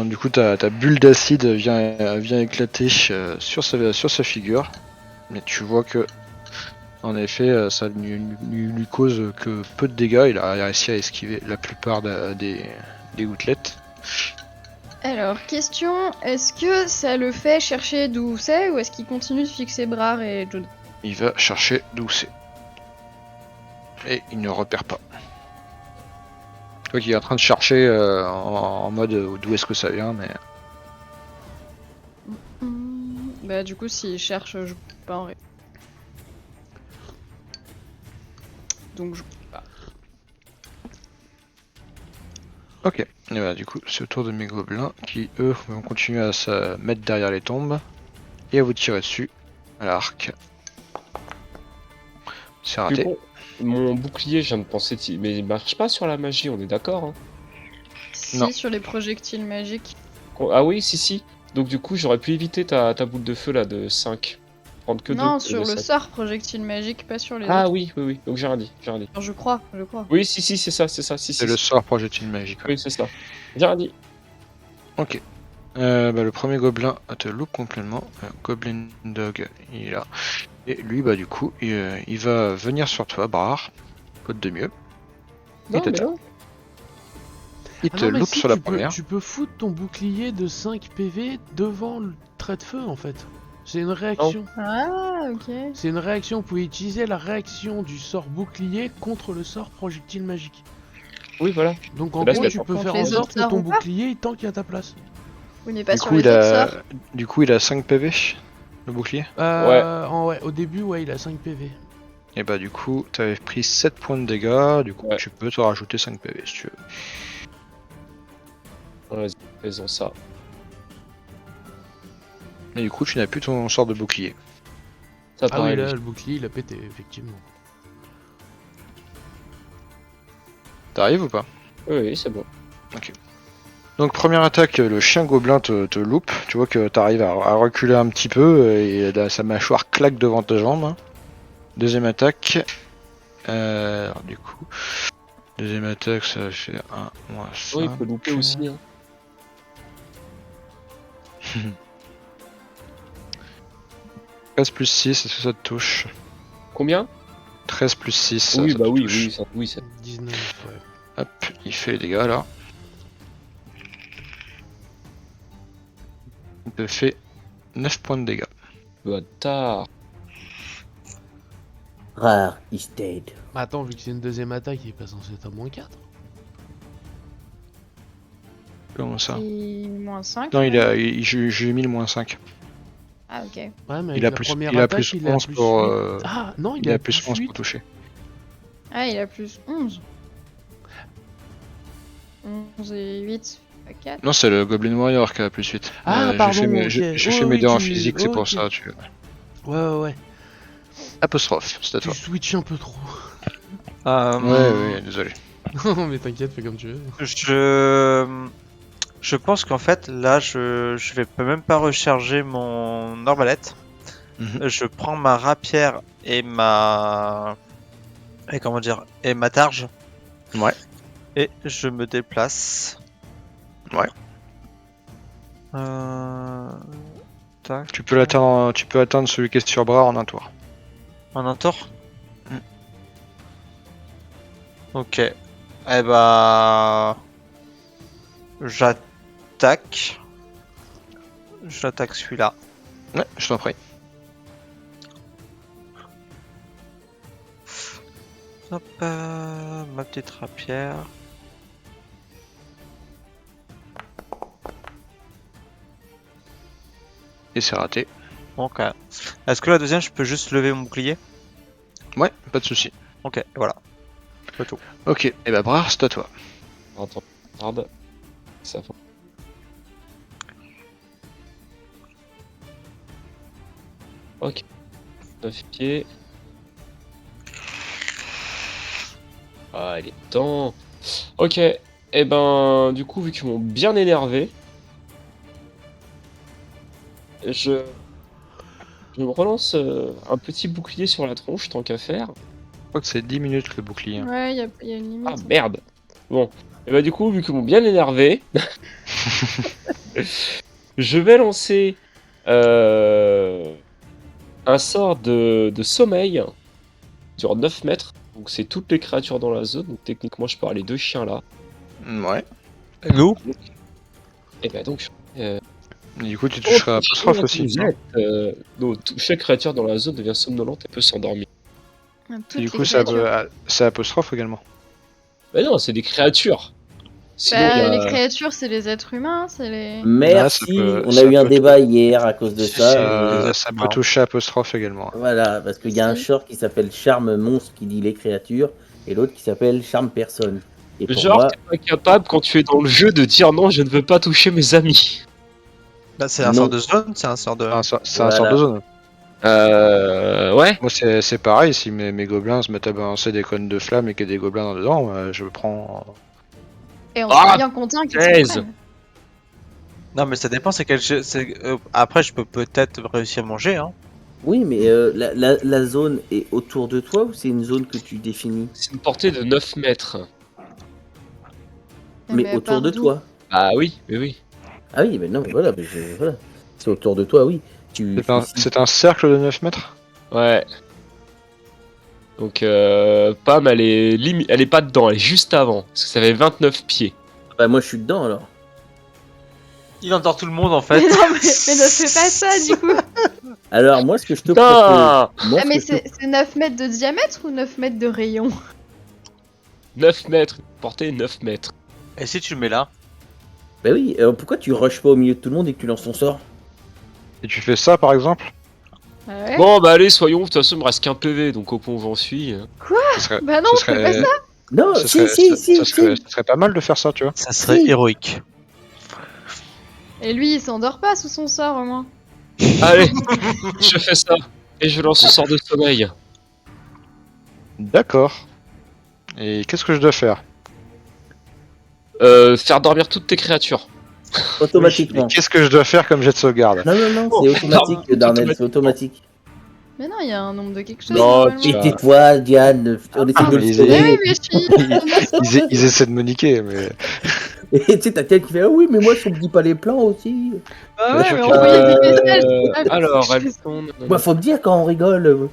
S1: Du coup, ta bulle d'acide vient éclater sur sa figure. Mais tu vois que, en effet, ça lui cause que peu de dégâts. Il a réussi à esquiver la plupart des gouttelettes.
S4: Alors, question, est-ce que ça le fait chercher d'où c'est ou est-ce qu'il continue de fixer Brar et Jude?
S1: Il va chercher d'où c'est. Et il ne repère pas. Tu vois qu'il est en train de chercher en mode d'où est-ce que ça vient, mais...
S4: Bah, du coup, s'il cherche, je peux pas en ré. Donc, je peux pas.
S1: Ok, et bah, du coup c'est au tour de mes gobelins qui eux vont continuer à se mettre derrière les tombes et à vous tirer dessus à l'arc. C'est
S6: Mais
S1: raté.
S6: bon, mon bouclier, je viens de penser, mais il marche pas sur la magie, on est d'accord. Hein.
S4: Si,
S1: Non.
S4: sur les projectiles magiques.
S6: Ah oui, si. Donc du coup, j'aurais pu éviter ta boule de feu là de 5. Prendre que 2.
S4: Non, sur le sort projectile magique, pas sur les
S6: Ah
S4: autres.
S6: oui. Donc j'ai rien dit.
S4: Alors, je crois.
S6: Oui, si, c'est ça.
S1: C'est le sort projectile magique. Ouais.
S6: Oui, c'est ça. J'ai rien dit.
S1: Ok. Bah, le premier gobelin te loupe complètement. Goblin Dog il est là. Et lui bah du coup il va venir sur toi, Brar. Faute de mieux.
S6: Non,
S1: te
S6: mais
S1: tape.
S6: non.
S1: Il
S2: Ah
S1: te
S2: non, mais
S1: loupe
S2: si,
S1: sur la
S2: tu peux,
S1: première.
S2: tu peux foutre ton bouclier de 5 PV devant le trait de feu en fait. C'est une réaction.
S4: Ah, ok.
S2: C'est une réaction, vous pouvez utiliser la réaction du sort bouclier contre le sort projectile magique.
S6: Oui, voilà.
S2: Donc en
S6: Là,
S2: gros
S6: c'est
S2: tu
S6: d'accord.
S2: peux
S4: Contre
S2: faire
S4: les
S2: en sorte
S4: autres
S2: que
S4: sorts
S2: ton
S4: ou pas
S2: bouclier il tanque à ta place.
S4: Oui, mais pas
S1: Du
S4: sur
S1: coup,
S4: les autres sorts.
S1: il a 5 PV, le bouclier.
S2: Au début ouais il a 5 PV.
S1: Et bah du coup, t'avais pris 7 points de dégâts, du coup
S6: Ouais.
S1: tu peux te rajouter 5 PV si tu veux.
S6: Vas-y, faisons ça.
S1: Et du coup, tu n'as plus ton sort de bouclier.
S6: Ça
S2: Ah oui
S6: paraît
S2: là
S6: logique.
S2: le bouclier il a pété effectivement.
S1: T'arrives ou pas?
S6: Oui, c'est bon.
S1: Donc première attaque, le chien gobelin te loupe. Tu vois que t'arrives à reculer un petit peu et sa mâchoire claque devant tes jambes. Hein. Deuxième attaque. Alors du coup, deuxième attaque, ça fait 1 moins 5.
S6: Oui, il peut louper aussi. Hein.
S1: 13 plus 6, est-ce que ça te touche?
S6: combien?
S1: 13 plus 6.
S6: Oui,
S1: ça
S6: bah
S1: te
S6: oui,
S1: touche.
S6: oui, ça, oui, ça.
S2: 19, ouais.
S1: Hop, il fait les dégâts là. Il te fait 9 points de dégâts.
S6: Bâtard.
S3: Rare is dead.
S2: Bah attends, vu que c'est une deuxième attaque, il est pas censé être à -4.
S1: Comment ça?
S4: Et moins 5.
S1: Non, je lui ai mis le moins 5.
S4: Ah, ok.
S2: Ouais, mais avec
S1: Il a
S2: la
S1: plus,
S2: première
S1: il a
S2: attaque,
S1: plus
S2: il a
S1: 11
S2: plus
S1: pour.
S2: 8. Ah non,
S1: il a plus 11
S2: 8.
S1: pour toucher.
S4: Ah, il a plus 11. 11 et 8, 4.
S1: Non, c'est le Goblin Warrior qui a plus 8.
S2: Ah, pardon, ok.
S1: J'ai
S2: Oh,
S1: fait mes
S2: oui,
S1: dés en
S2: tu-
S1: physique, c'est pour
S2: ok.
S1: ça.
S2: Ouais.
S1: Apostrophe, c'est à
S2: Tu
S1: toi.
S2: switches un peu trop.
S1: Ouais, désolé.
S2: Non, mais t'inquiète, fais comme tu veux.
S5: Je pense qu'en fait, là, je vais même pas recharger mon arbalète.
S1: Mhm.
S5: Je prends ma rapière et ma... Et comment dire? Et ma targe.
S1: Ouais.
S5: Et je me déplace.
S1: Ouais.
S5: Tac.
S1: Tu peux atteindre celui qui est sur bras en un tour.
S5: En un tour?
S1: Mm.
S5: Ok. Eh bah... J'attaque. J'attaque celui-là.
S1: Ouais, je t'en prie.
S5: Hop, ma petite rapière.
S1: Et c'est raté.
S5: Ok. Est-ce que la deuxième, je peux juste lever mon bouclier?
S1: Ouais, pas de soucis.
S5: Ok, voilà. C'est tout.
S1: Ok, et bah Brar, c'est à toi.
S6: Attends, regarde. Ça va. Ok. 9 pieds. Ah, il est temps. Ok. Et ben, du coup, vu qu'ils m'ont bien énervé, je me relance un petit bouclier sur la tronche, tant qu'à faire.
S1: Je crois que c'est 10 minutes le bouclier.
S4: Ouais, il y a une limite.
S6: Ah merde. Bon. Et bah du coup, vu qu'ils m'ont bien énervé, je vais lancer un sort de sommeil sur 9 mètres. Donc c'est toutes les créatures dans la zone. Donc techniquement, je pars les deux chiens là.
S1: Ouais.
S5: Go.
S6: Et bah donc...
S1: Du coup, tu toucheras apostrophe aussi.
S6: donc, chaque créature dans la zone devient somnolente et peut s'endormir.
S4: Toutes
S1: Du
S4: les
S1: coup,
S4: créatures.
S1: c'est apostrophe également.
S6: Bah non, c'est des créatures. Sinon,
S4: Bah,
S6: il y a...
S4: les créatures, c'est les êtres humains, c'est les...
S3: Merci,
S1: peut-
S3: on
S1: ça
S3: a eu un
S1: peut-
S3: débat hier à cause de ça.
S1: Ça peut toucher apostrophe également.
S3: Voilà, parce qu'il y a un
S4: Si.
S3: short qui s'appelle Charme Monstre qui dit les créatures, et l'autre qui s'appelle Charme Personne. Et pour
S6: Genre,
S3: moi,
S6: t'es pas capable quand tu es dans le jeu de dire non, je ne veux pas toucher mes amis.
S5: Bah, c'est un
S3: Non.
S5: sort de zone, c'est un sort de...
S1: C'est un sort de zone.
S6: Ouais.
S1: Moi, c'est pareil. Si mes gobelins se mettent à balancer des cônes de flammes et qu'il y a des gobelins dedans, je prends.
S4: Et on
S6: Ah,
S4: sera bien content qu'ils se
S6: 13.
S4: prennent.
S5: Non, mais ça dépend, c'est quel... Après, je peux peut-être réussir à manger, hein.
S3: oui, mais la zone est autour de toi ou c'est une zone que tu définis?
S6: C'est une portée de 9 mètres.
S3: Mais
S4: à
S3: autour
S4: part
S3: de
S4: d'où
S3: toi.
S6: Ah oui, mais oui.
S3: Ah oui, mais non, mais voilà, voilà. C'est autour de toi, oui.
S1: C'est un cercle de 9 mètres.
S6: Ouais. Donc Pam, elle est pas dedans, elle est juste avant. Parce que ça fait 29 pieds.
S3: Bah moi je suis dedans alors.
S5: Il endort tout le monde, en
S4: Mais
S5: fait.
S4: non, mais ne fais pas ça, du coup.
S3: Alors moi ce que je te
S6: Putain
S3: propose... moi,
S4: Ah,
S3: ce
S4: mais
S3: que je te-
S4: c'est 9 mètres de diamètre ou 9 mètres de rayon?
S6: 9 mètres, portée 9 mètres.
S5: Et si tu le mets là?
S3: Bah oui, pourquoi tu rushes pas au milieu de tout le monde et que tu lances ton sort?
S1: Et tu fais ça par exemple.
S4: Ouais.
S6: Bon bah allez, soyons, de toute façon il me reste qu'un PV, donc au point où j'en suis.
S1: Ce serait,
S4: Bah non,
S1: ce
S4: fais pas
S1: serait,
S4: ça.
S3: Non,
S1: ce
S3: si,
S1: serait-
S3: si,
S1: ça
S3: si,
S1: serait-
S3: si.
S1: ça serait pas mal de faire ça, tu vois.
S5: Ça serait
S3: Si.
S5: héroïque.
S4: Et lui, il s'endort pas sous son sort, au moins.
S6: Allez, je fais ça. Et je lance un sort de sommeil.
S1: D'accord. Et qu'est-ce que je dois faire?
S6: Faire dormir toutes tes créatures.
S3: Automatiquement.
S1: Et qu'est-ce que je dois faire comme jet de sauvegarde?
S3: Non, non, non, c'est automatique,
S6: non,
S3: Darnell, c'est automatique.
S4: Mais non, il y a un nombre de quelque chose.
S6: Non,
S4: normalement.
S6: tu
S3: Et
S6: as-
S3: tais-toi, Diane, on essaie de le
S1: mais
S4: Mais oui,
S3: sauver.
S4: mais je suis...
S1: Ils essaient de me niquer, mais.
S3: Et tu sais, t'as Diane qui fait ah oui, mais moi, si on me dit pas les plans aussi.
S4: Ah ouais, mais
S1: Euh,
S4: envoyez des messages. Ah,
S6: alors,
S4: je
S6: elle
S4: fais ça.
S6: tourne.
S3: Moi, faut me dire quand on rigole.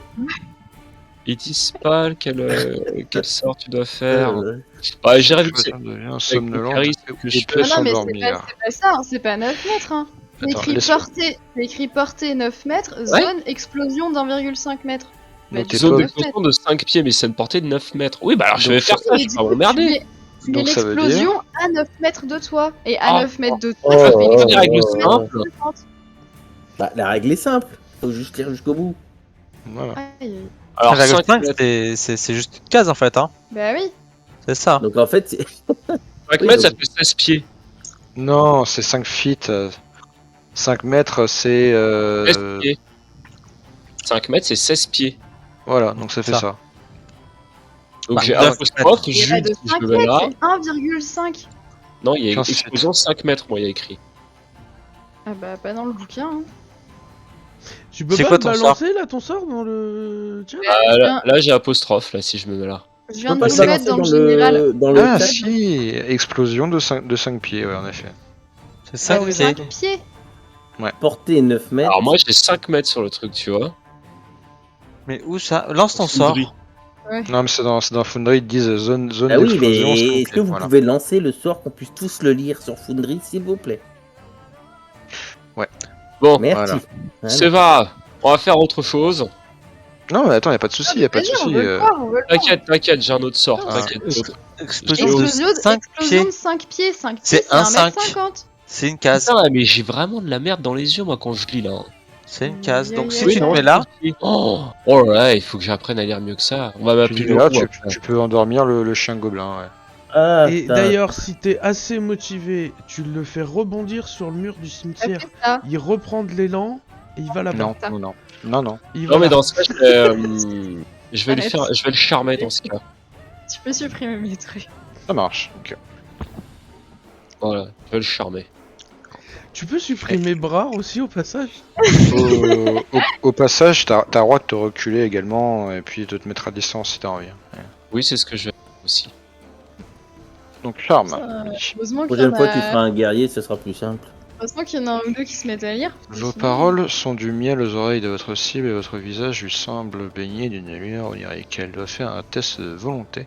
S6: ils disent pas quel sort tu dois faire.
S3: Euh,
S6: Ouais, j'irai vu que
S1: Ça
S6: c'est
S1: devient
S6: avec le
S1: somnolent
S6: charisme que je
S1: et
S6: fais.
S1: peut
S4: Ah non, mais
S1: s'endormir.
S4: c'est pas ça, hein, c'est pas 9 mètres. Hein. C'est
S1: Attends,
S4: écrit
S1: laisse-moi.
S4: portée, c'est écrit portée 9 mètres,
S6: Ouais.
S4: zone explosion d'1,5 mètre. Bah,
S1: Donc
S4: du
S1: t'es
S4: coup,
S6: Zone
S1: pas-
S4: 9 mètres.
S6: d'explosion de 5 pieds, mais c'est une portée de 9 mètres. Oui, bah alors je
S1: Donc
S6: vais faire ça,
S4: Mais
S6: je
S4: du
S6: vais pas
S4: coup,
S6: m'emmerder.
S4: tu mets
S1: Donc ça veut
S4: l'explosion
S1: dire.
S4: à 9 mètres de toi. Et à
S6: Ah,
S4: 9 mètres de
S3: oh,
S4: toi, tu fais
S6: oh,
S4: explosion
S6: règle
S4: de
S6: simple.
S4: 50.
S3: Bah, la règle est simple. Faut juste lire jusqu'au bout.
S1: Voilà.
S4: Aïe, aïe.
S6: Alors 5
S5: 1,5
S6: mètres,
S5: c'est juste une case en fait, hein.
S4: Bah oui.
S5: C'est ça.
S3: Donc en fait,
S6: 5
S3: Oui,
S6: mètres ça
S3: donc-
S6: fait 16 pieds.
S1: Non, c'est 5 feet. 5 mètres, c'est.
S6: 16 pieds. 5 mètres c'est 16 pieds.
S1: Voilà, donc ça fait
S5: Ça.
S1: ça.
S6: Donc
S5: Bah,
S6: j'ai
S5: donc,
S6: apostrophe,
S4: Il y a pas
S6: Jude,
S4: de
S6: si je
S4: 5
S6: me mets
S4: mètres,
S6: là.
S4: c'est 1,5.
S6: Non, il y a
S1: 15
S6: explosion 5 mètres, moi, il y a écrit.
S4: Ah bah pas dans le bouquin. Hein.
S2: Tu peux
S5: C'est
S2: pas
S5: quoi
S2: le
S5: ton
S2: balancer là ton sort dans le chat?
S6: Ah, là j'ai apostrophe, là, si je me mets là.
S4: Je viens de
S3: pas
S4: vous
S3: le
S4: le mettre dans le général.
S3: dans le
S1: Ah
S3: chat.
S1: si, explosion de 5 pieds, ouais, en effet.
S5: C'est ça,
S4: Ah, de
S5: ok.
S4: 5 pieds.
S3: Portée 9 mètres.
S6: Alors moi j'ai 5 mètres sur le truc, tu vois.
S5: Mais où ça? Lance ton sort.
S6: Foundry.
S1: Non, mais c'est dans Foundry, ils disent zone
S3: Ah oui,
S1: d'explosion.
S3: mais
S1: 5
S3: est-ce que
S1: pieds,
S3: vous
S1: voilà.
S3: pouvez lancer le soir qu'on puisse tous le lire sur Foundry, s'il vous plaît?
S6: Bon,
S3: Merci.
S1: Voilà.
S3: Voilà.
S6: c'est va, on va faire autre chose.
S1: Non, mais attends, y a pas de souci, y a pas de
S4: Vas-y, on
S1: souci.
S4: veut le voir, on veut le voir.
S6: T'inquiète, j'ai un autre sort,
S1: Ah.
S6: t'inquiète.
S5: Explosion de
S4: Explosion,
S5: 5
S4: explosion
S5: pieds.
S4: de 5 pieds, 5 pieds,
S5: C'est
S4: c'est
S5: un
S4: 1m50.
S5: C'est une case.
S6: Putain, mais j'ai vraiment de la merde dans les yeux, moi, quand je lis, là.
S5: C'est une case. Donc si
S4: Oui,
S5: tu te
S6: non,
S5: mets là,
S6: Oh, oh là, il faut que j'apprenne à lire mieux que ça. On va
S1: Tu
S6: m'appeler
S1: dis
S6: le
S1: là,
S6: roi.
S1: tu peux endormir le chien gobelin, ouais.
S3: Ah,
S2: Et
S3: putain.
S2: d'ailleurs, si t'es assez motivé, tu le fais rebondir sur le mur du
S4: Ça
S2: cimetière.
S4: fait ça.
S2: Il reprend de l'élan et il va là-bas.
S1: Non, non, non. Non, non.
S2: Il va
S6: Non, mais
S2: là.
S6: dans ce cas, je vais
S4: Arrête.
S6: je vais le charmer dans ce cas.
S4: Tu peux supprimer mes trucs.
S1: Ça marche. Ok.
S6: Voilà, je vais le charmer.
S2: Tu peux supprimer bras aussi au passage?
S1: Au passage, t'as le droit de te reculer également, et puis de te mettre à distance si t'as envie. Ouais.
S6: Oui, c'est ce que je vais faire aussi.
S1: Donc, charme.
S4: Heureusement
S3: La
S4: qu'il y en
S3: prochaine fois, tu
S4: a...
S3: feras un guerrier, ce sera plus simple.
S4: Heureusement qu'il y en a un ou deux qui se mettent à lire.
S1: Vos paroles sont du miel aux oreilles de votre cible et votre visage lui semble baigné d'une lumière. On dirait qu'elle doit faire un test de volonté.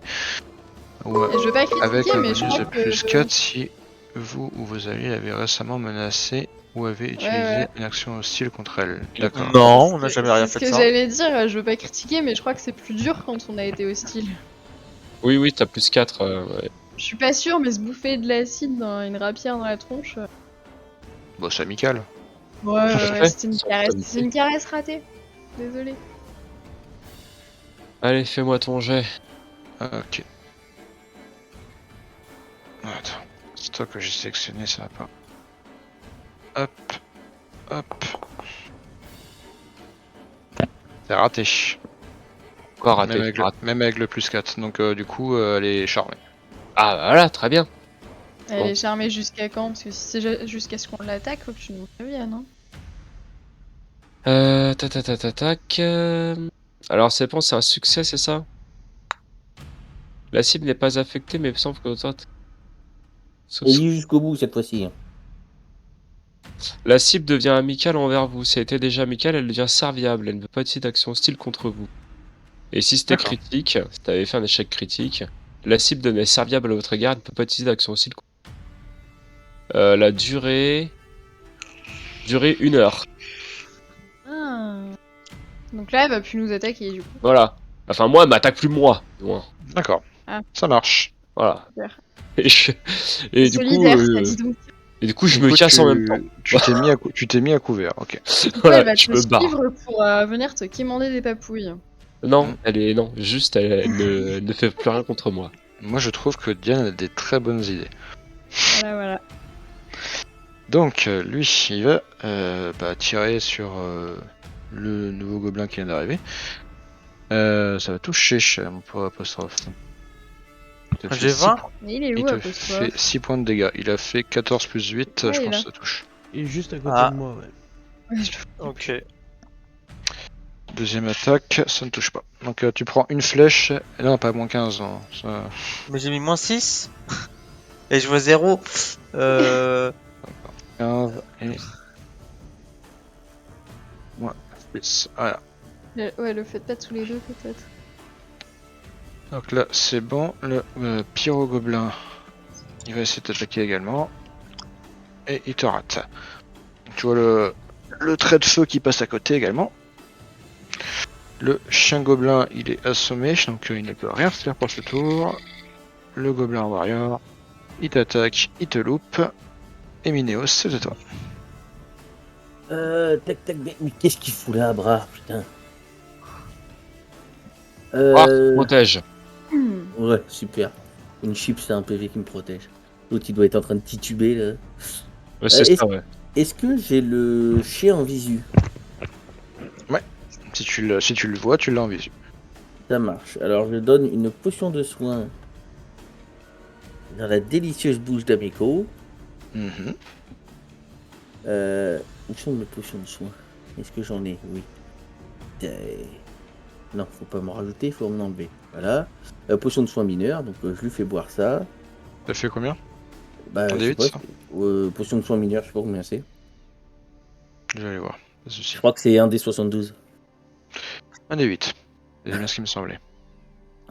S1: Ou
S4: Et je veux pas
S1: avec
S4: critiquer,
S1: un
S4: mais je
S1: bonus
S4: crois
S1: de
S4: que...
S1: plus 4 si vous ou vos alliés l'avez récemment menacé ou avez utilisé
S4: ouais.
S1: une action hostile contre elle. D'accord.
S5: non, on n'a jamais rien
S4: C'est
S5: fait
S4: ce
S5: de
S4: que
S5: ça.
S4: j'allais dire, je veux pas critiquer, mais je crois que c'est plus dur quand on a été hostile.
S6: Oui, t'as plus 4. Ouais.
S4: Je suis pas sûre, mais se bouffer de l'acide dans une rapière dans la tronche...
S1: Bon, c'est amical.
S4: Ouais,
S6: fait,
S4: c'était une
S6: sans
S4: caresse.
S6: comité.
S4: C'est une caresse ratée. Désolée.
S6: Allez, fais-moi ton jet.
S1: Ok. Attends. C'est toi que j'ai sélectionné, ça va pas. Hop. Hop. C'est raté.
S6: Encore raté.
S1: Même avec le plus 4. Donc du coup, elle est charmée.
S6: Ah, bah voilà, très bien.
S4: Elle
S6: Bon.
S4: est charmée jusqu'à quand? Parce que si c'est jusqu'à ce qu'on l'attaque, faut que tu nous préviennes, hein.
S6: Tac. Alors, c'est bon, c'est un succès, c'est ça? La cible n'est pas affectée, mais il me semble que toi.
S3: Et lis jusqu'au bout cette fois-ci. Hein.
S6: La cible devient amicale envers vous. Si elle était déjà amicale, elle devient serviable. Elle ne veut pas utiliser d'action hostile contre vous. Et si c'était
S1: D'accord.
S6: critique, si t'avais fait un échec critique, la cible devenait serviable à votre égard, elle ne peut pas utiliser d'action hostile contre vous. La durée. Durée 1 heure.
S4: Ah. Donc là, elle va plus nous attaquer, du coup.
S6: Voilà. Enfin, moi, elle m'attaque plus moi. Du moins.
S1: D'accord.
S4: Ah.
S1: Ça marche.
S6: Voilà.
S4: Super.
S6: Et du coup,
S4: Solidaire, t'as dit donc.
S6: je
S1: Du
S6: me
S1: coup,
S6: casse en même temps.
S1: Tu t'es mis à couvert, ok.
S4: Du coup,
S6: Voilà,
S4: elle va
S6: je
S4: te
S6: me barre.
S4: suivre pour venir te quémander des papouilles.
S6: Non, non, juste elle ne fait plus rien contre moi.
S1: Moi je trouve que Diane a des très bonnes idées.
S4: Voilà.
S1: Donc lui, il va tirer sur le nouveau gobelin qui vient d'arriver. Ça va toucher pour apostrophe. Il te fait
S5: J'ai
S1: 6
S5: 20.
S4: Mais il est
S1: Il
S4: où,
S1: te
S4: apostrophe?
S1: fait 6 points de dégâts. Il a fait 14 plus 8,
S4: Ouais,
S1: je
S4: il
S1: pense
S4: a.
S1: que ça touche.
S2: Et juste à côté
S5: Ah.
S2: de moi, ouais.
S4: Ouais, je-
S5: Ok.
S1: Deuxième attaque, ça ne touche pas. Donc tu prends une flèche, et non pas moins 15. Non, ça...
S5: Mais j'ai mis moins 6. Et je vois 0.
S1: 15 et... moins 10. Voilà.
S4: Ouais, le faites pas tous les deux, peut-être.
S1: Donc là, c'est bon. Le pyro-gobelin, il va essayer de t'attaquer également. Et il te rate. Tu vois le trait de feu qui passe à côté également. Le chien gobelin, il est assommé, donc il ne peut rien faire pour ce tour. Le gobelin warrior, il t'attaque, il te loupe. Et Minéos, c'est à toi.
S3: Tac tac, mais qu'est-ce qu'il fout là, Bras, putain.
S6: Ah, protège.
S3: Ouais, super. Une chip, c'est un PV qui me protège. L'autre, il doit être en train de tituber là.
S6: Ouais, c'est
S3: est-ce-
S6: ça, ouais.
S3: Est-ce que j'ai le chien en visu?
S1: Si tu le vois, tu l'as en visu.
S3: Ça marche. Alors, je donne une potion de soin dans la délicieuse bouche d'Amico.
S1: Mhm.
S3: Où sont mes potions de soin? Est-ce que j'en ai? Oui. Non, faut pas m'en rajouter, faut m'en enlever. Voilà. Potion de soin mineur, donc je lui fais boire ça.
S1: Ça fait combien?
S3: Bah,
S1: Un
S3: je sais
S1: D8,
S3: pas.
S1: ça
S3: Potion de soin mineur, je sais pas combien c'est.
S1: Je vais aller voir. Pas de souci.
S3: Je crois que c'est un des 72.
S1: Un D8. C'est bien ce qui me semblait.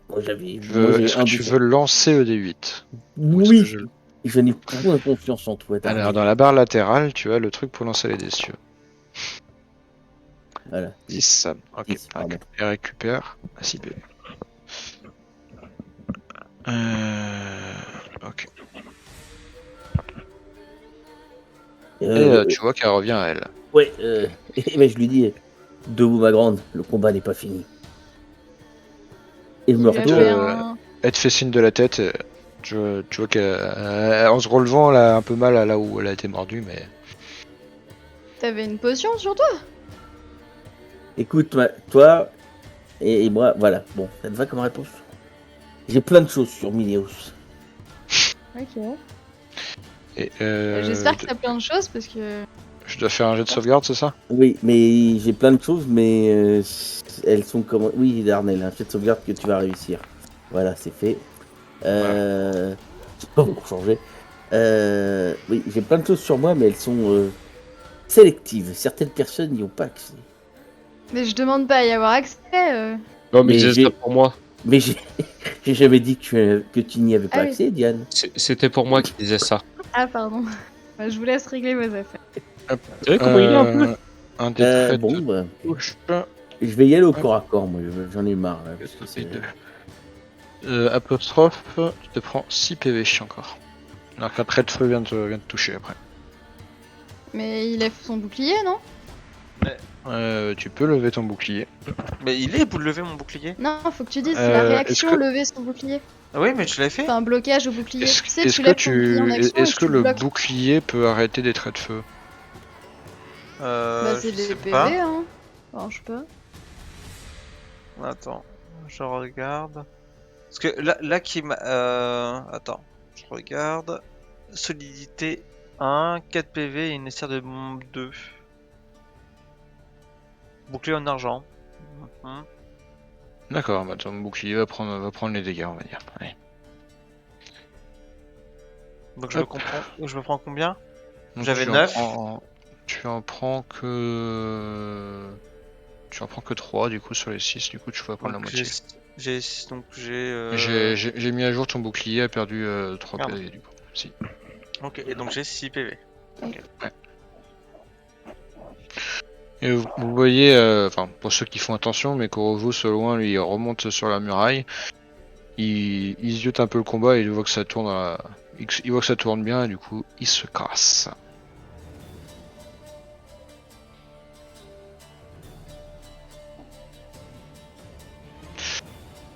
S3: Moi, j'avais.
S1: Est-ce que tu veux lancer le D8? Ou est-ce
S3: Oui,
S1: que je-
S3: je n'ai point confiance en toi,
S1: Alors,
S3: Darnell.
S1: dans la barre latérale, tu as le truc pour lancer les dés, si tu veux.
S3: Voilà.
S1: 10. Ok.
S3: 10, pardon.
S1: Et récupère à 6 PV. Ok. Et tu vois qu'elle revient à elle.
S3: Ouais, et ben, je lui dis, debout ma grande, le combat n'est pas fini. Et je me
S4: Il lui a
S3: retourne.
S4: fait
S1: euh,
S4: un...
S1: Elle te fait signe de la tête. Tu vois qu'en se relevant, elle a un peu mal à là où elle a été mordue, mais.
S4: T'avais une potion sur toi?
S3: Écoute, toi et moi, voilà. Bon, ça te va comme réponse? J'ai plein de choses sur Mineos.
S4: Ok.
S1: Et,
S4: J'espère que t'as plein de choses parce que...
S1: je dois faire un jet de sauvegarde, c'est ça?
S3: Oui, mais j'ai plein de choses, mais elles sont comme... Oui, Darnell, un jet de sauvegarde que tu vas réussir. Voilà, c'est fait. Pour changer. Oui, j'ai plein de choses sur moi, mais elles sont sélectives. Certaines personnes n'y ont pas accès.
S4: Mais je demande pas à y avoir accès.
S6: Non, mais
S3: Mais
S6: c'est
S3: j'ai-
S6: ça pour moi.
S3: Mais j'ai jamais dit que tu n'y avais pas
S4: Ah oui.
S3: accès, Diane.
S6: C'était pour moi qui disais ça.
S4: Ah pardon. Bah, je vous laisse régler vos affaires.
S6: Tu vois comment il est un peu?
S1: Un des traits
S3: Bon,
S1: de
S3: bah,
S1: touche.
S3: je vais y aller au corps à corps, moi. J'en ai marre, là. Parce que
S1: Et
S3: c'est...
S1: deux. Apostrophe, tu te prends 6 PV encore. Alors qu'un trait de feu vient de te toucher après.
S4: Mais il lève son bouclier, non?
S1: Tu peux lever ton bouclier.
S5: Mais il est, vous levez mon bouclier.
S4: Non, faut que tu dises, c'est la réaction
S1: est-ce que-
S4: lever son bouclier.
S5: Ah oui, mais tu l'avais fait.
S4: Enfin, un blocage au bouclier.
S1: Est-ce
S4: Tu sais,
S1: est-ce
S4: tu
S1: que
S4: lèves ton bouclier en action
S1: est-ce
S4: et
S1: que
S4: tu
S1: le
S4: bloques.
S1: bouclier peut arrêter des traits de feu?
S4: Bah, c'est
S5: je
S4: des
S5: sais
S4: PV,
S5: pas.
S4: hein. Enfin, je sais pas.
S5: Attends, je regarde. Parce que là qui m'a... Attends, je regarde. Solidité 1, 4 PV et une nécessaire de 2. Bouclier en argent. Mhm.
S1: D'accord, bah ton bouclier va prendre les dégâts, on va dire. Allez.
S5: Donc
S1: Hop.
S5: je me prends combien?
S1: Donc,
S5: J'avais
S1: tu en
S5: 9.
S1: prends- Tu en prends que... Tu en prends que 3 du coup sur les 6, du coup tu vas prendre la
S5: Donc
S1: moitié. J'ai mis à jour ton bouclier, a perdu 3
S5: Merde.
S1: PV du coup. Si.
S5: Ok, et donc j'ai 6 PV.
S1: Et vous voyez, enfin pour ceux qui font attention, mais Korovus au loin lui il remonte sur la muraille, il ziote un peu le combat et il voit que ça tourne, il voit que ça tourne bien et du coup il se casse.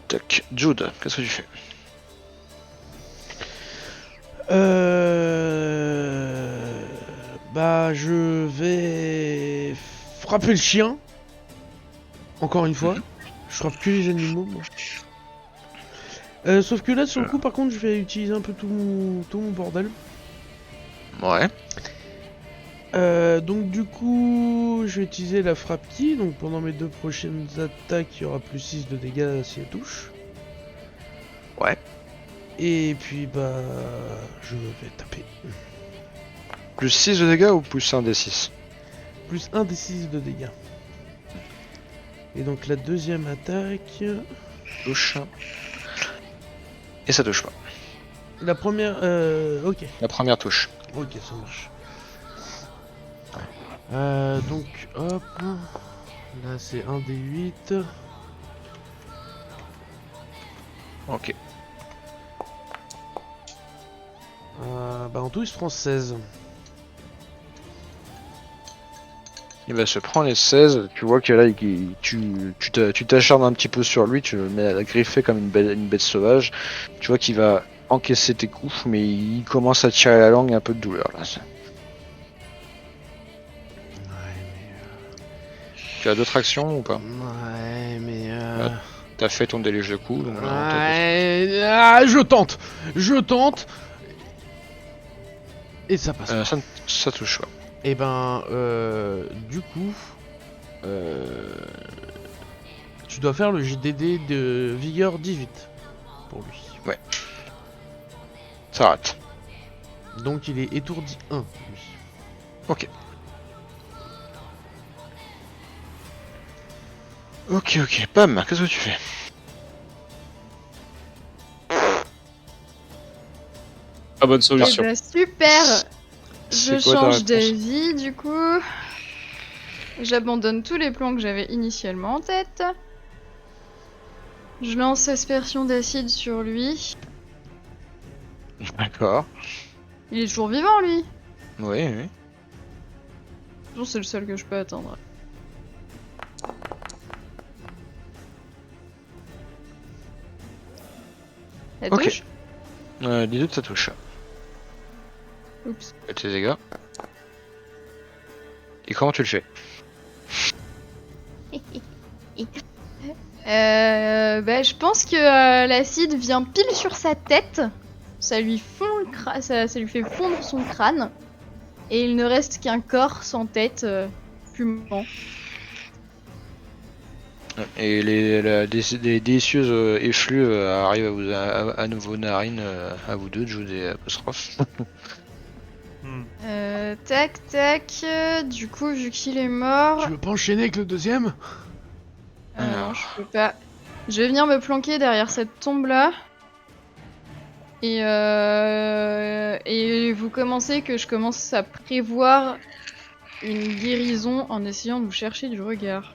S1: Tac, Jude, qu'est-ce que tu fais?
S2: Bah, je vais frapper le chien. Encore une fois. Je frappe que les animaux, moi. Sauf que là, sur le coup, par contre, je vais utiliser un peu tout mon bordel.
S1: Ouais.
S2: Donc du coup, je vais utiliser la frappe qui. Donc pendant mes 2 prochaines attaques, il y aura plus 6 de dégâts si elle touche.
S1: Ouais.
S2: Et puis bah, je vais taper.
S1: Plus 6 de dégâts ou plus 1 des 6?
S2: Plus 1 des 6 de dégâts. Et donc la deuxième attaque...
S1: Touche. Et ça touche pas.
S2: La première... ok.
S1: La première touche.
S2: Ok, ça marche. Donc, hop. Là, c'est un des 8.
S1: Ok.
S2: Bah, en tout, il se prend 16.
S1: Il va se prendre les 16. Tu vois que là, tu t'acharnes un petit peu sur lui. Tu le mets à griffer comme une bête sauvage. Tu vois qu'il va encaisser tes coups, mais il commence à tirer la langue et un peu de douleur là. Tu as d'autres actions ou pas?
S2: Ouais, mais...
S1: T'as fait ton déluge de coups, donc là,
S2: Ouais, je tente, et ça passe.
S1: ça touche pas.
S2: Et ben, du coup, tu dois faire le JDD de vigueur 18 pour lui.
S1: Ouais. Ça rate.
S2: Donc il est étourdi 1, lui.
S1: Ok. Ok. Pam, qu'est-ce que tu fais?
S6: Pas bonne
S4: Eh
S6: solution.
S4: bah, super. Je
S1: C'est quoi ta
S4: change
S1: réponse?
S4: d'avis du coup. J'abandonne tous les plans que j'avais initialement en tête. Je lance aspersion d'acide sur lui.
S1: D'accord.
S4: Il est toujours vivant lui.
S1: Oui.
S4: Non, c'est le seul que je peux atteindre. Elle
S1: Ok.
S4: touche.
S1: Les deux, ça touche.
S4: Oups.
S1: Fais tes dégâts. Et comment tu le fais?
S4: Bah, je pense que l'acide vient pile sur sa tête. Ça lui fond ça lui fait fondre son crâne. Et il ne reste qu'un corps sans tête, fumant.
S1: Et les délicieuses effluves arrivent à vos narines, à vous deux, Jude et Apostrophe.
S4: Tac. Du coup, vu qu'il est mort.
S2: Tu veux pas enchaîner avec le deuxième?
S4: Non, je peux pas. Je vais venir me planquer derrière cette tombe là. Et vous commencez que je commence à prévoir une guérison en essayant de vous chercher du regard.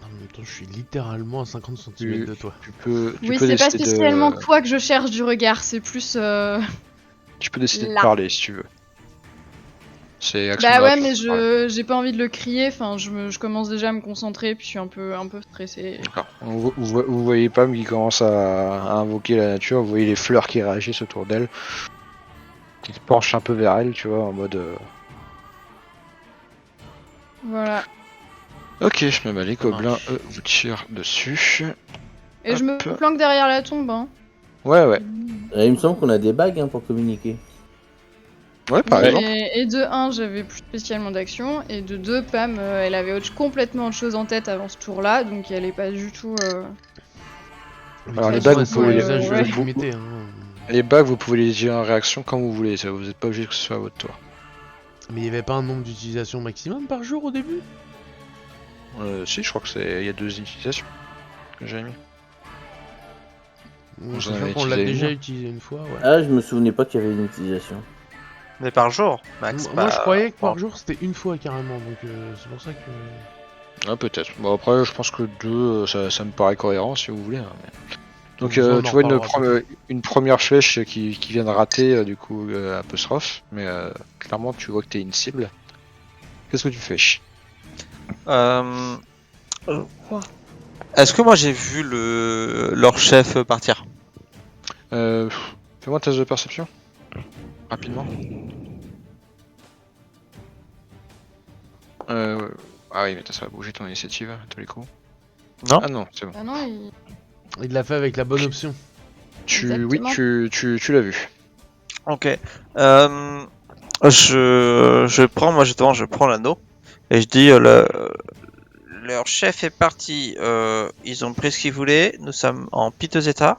S2: En même temps, je suis littéralement à 50 cm de toi.
S1: Tu peux
S4: Oui, c'est pas
S1: décider
S4: spécialement toi que je cherche du regard, c'est plus.
S1: Tu peux décider de
S4: là.
S1: parler si tu veux. C'est action
S4: Bah
S1: de
S4: ouais,
S1: réponse.
S4: mais j'ai pas envie de le crier, enfin je commence déjà à me concentrer, puis je suis un peu stressée.
S1: D'accord. Vous voyez Pam qui commence à invoquer la nature, vous voyez les fleurs qui réagissent autour d'elle, qui se penchent un peu vers elle, tu vois, en mode...
S4: Voilà.
S1: Ok, je me mets les gobelins, eux, vous tirent dessus.
S4: Et je me
S1: Hop.
S4: planque derrière la tombe, hein.
S1: Ouais.
S3: Il me semble qu'on a des bagues hein, pour communiquer.
S1: Ouais, par
S4: Oui,
S1: exemple.
S4: et de 1, j'avais plus spécialement d'action, et de 2, Pam, elle avait complètement autre chose en tête avant ce tour-là, donc elle est pas du tout...
S1: Alors, les
S4: bagues,
S2: bagues,
S4: vous pouvez les-
S2: usage
S4: ouais.
S2: limité. Hein.
S1: Les bagues, vous pouvez les utiliser en réaction quand vous voulez, ça, vous êtes pas obligé que ce soit à votre tour.
S2: Mais il y avait pas un nombre d'utilisations maximum par jour au début?
S1: Si, je crois que il y a 2 utilisations que j'ai mis. Vous en
S2: Sachant
S1: avez
S2: qu'on l'a
S1: utilisé
S2: déjà
S1: une.
S2: utilisé une fois, ouais.
S3: Ah, je me souvenais pas qu'il y avait une utilisation.
S5: Mais par jour, Max.
S2: Moi je croyais que par
S5: bon.
S2: jour c'était une fois carrément, donc c'est pour ça que...
S1: Ah, peut-être. Bon, après, je pense que 2, ça me paraît cohérent si vous voulez. Hein, mais... Donc,
S2: On en
S1: tu vois
S2: reparlera
S1: une première flèche qui vient de rater, du coup, Apostrophe, mais clairement, tu vois que t'es une cible. Qu'est-ce que tu fais?
S5: Est-ce que moi j'ai vu leur chef partir?
S1: Fais-moi un test de perception. Rapidement. Ah oui, mais ça va bouger ton initiative à tous les coups.
S5: Non.
S1: Ah non, c'est bon.
S4: Ah non,
S2: Il l'a fait avec la bonne option.
S1: Oui, tu l'as vu.
S5: Ok. Je prends, moi justement, je prends l'anneau et je dis leur chef est parti. Ils ont pris ce qu'ils voulaient. Nous sommes en piteux état.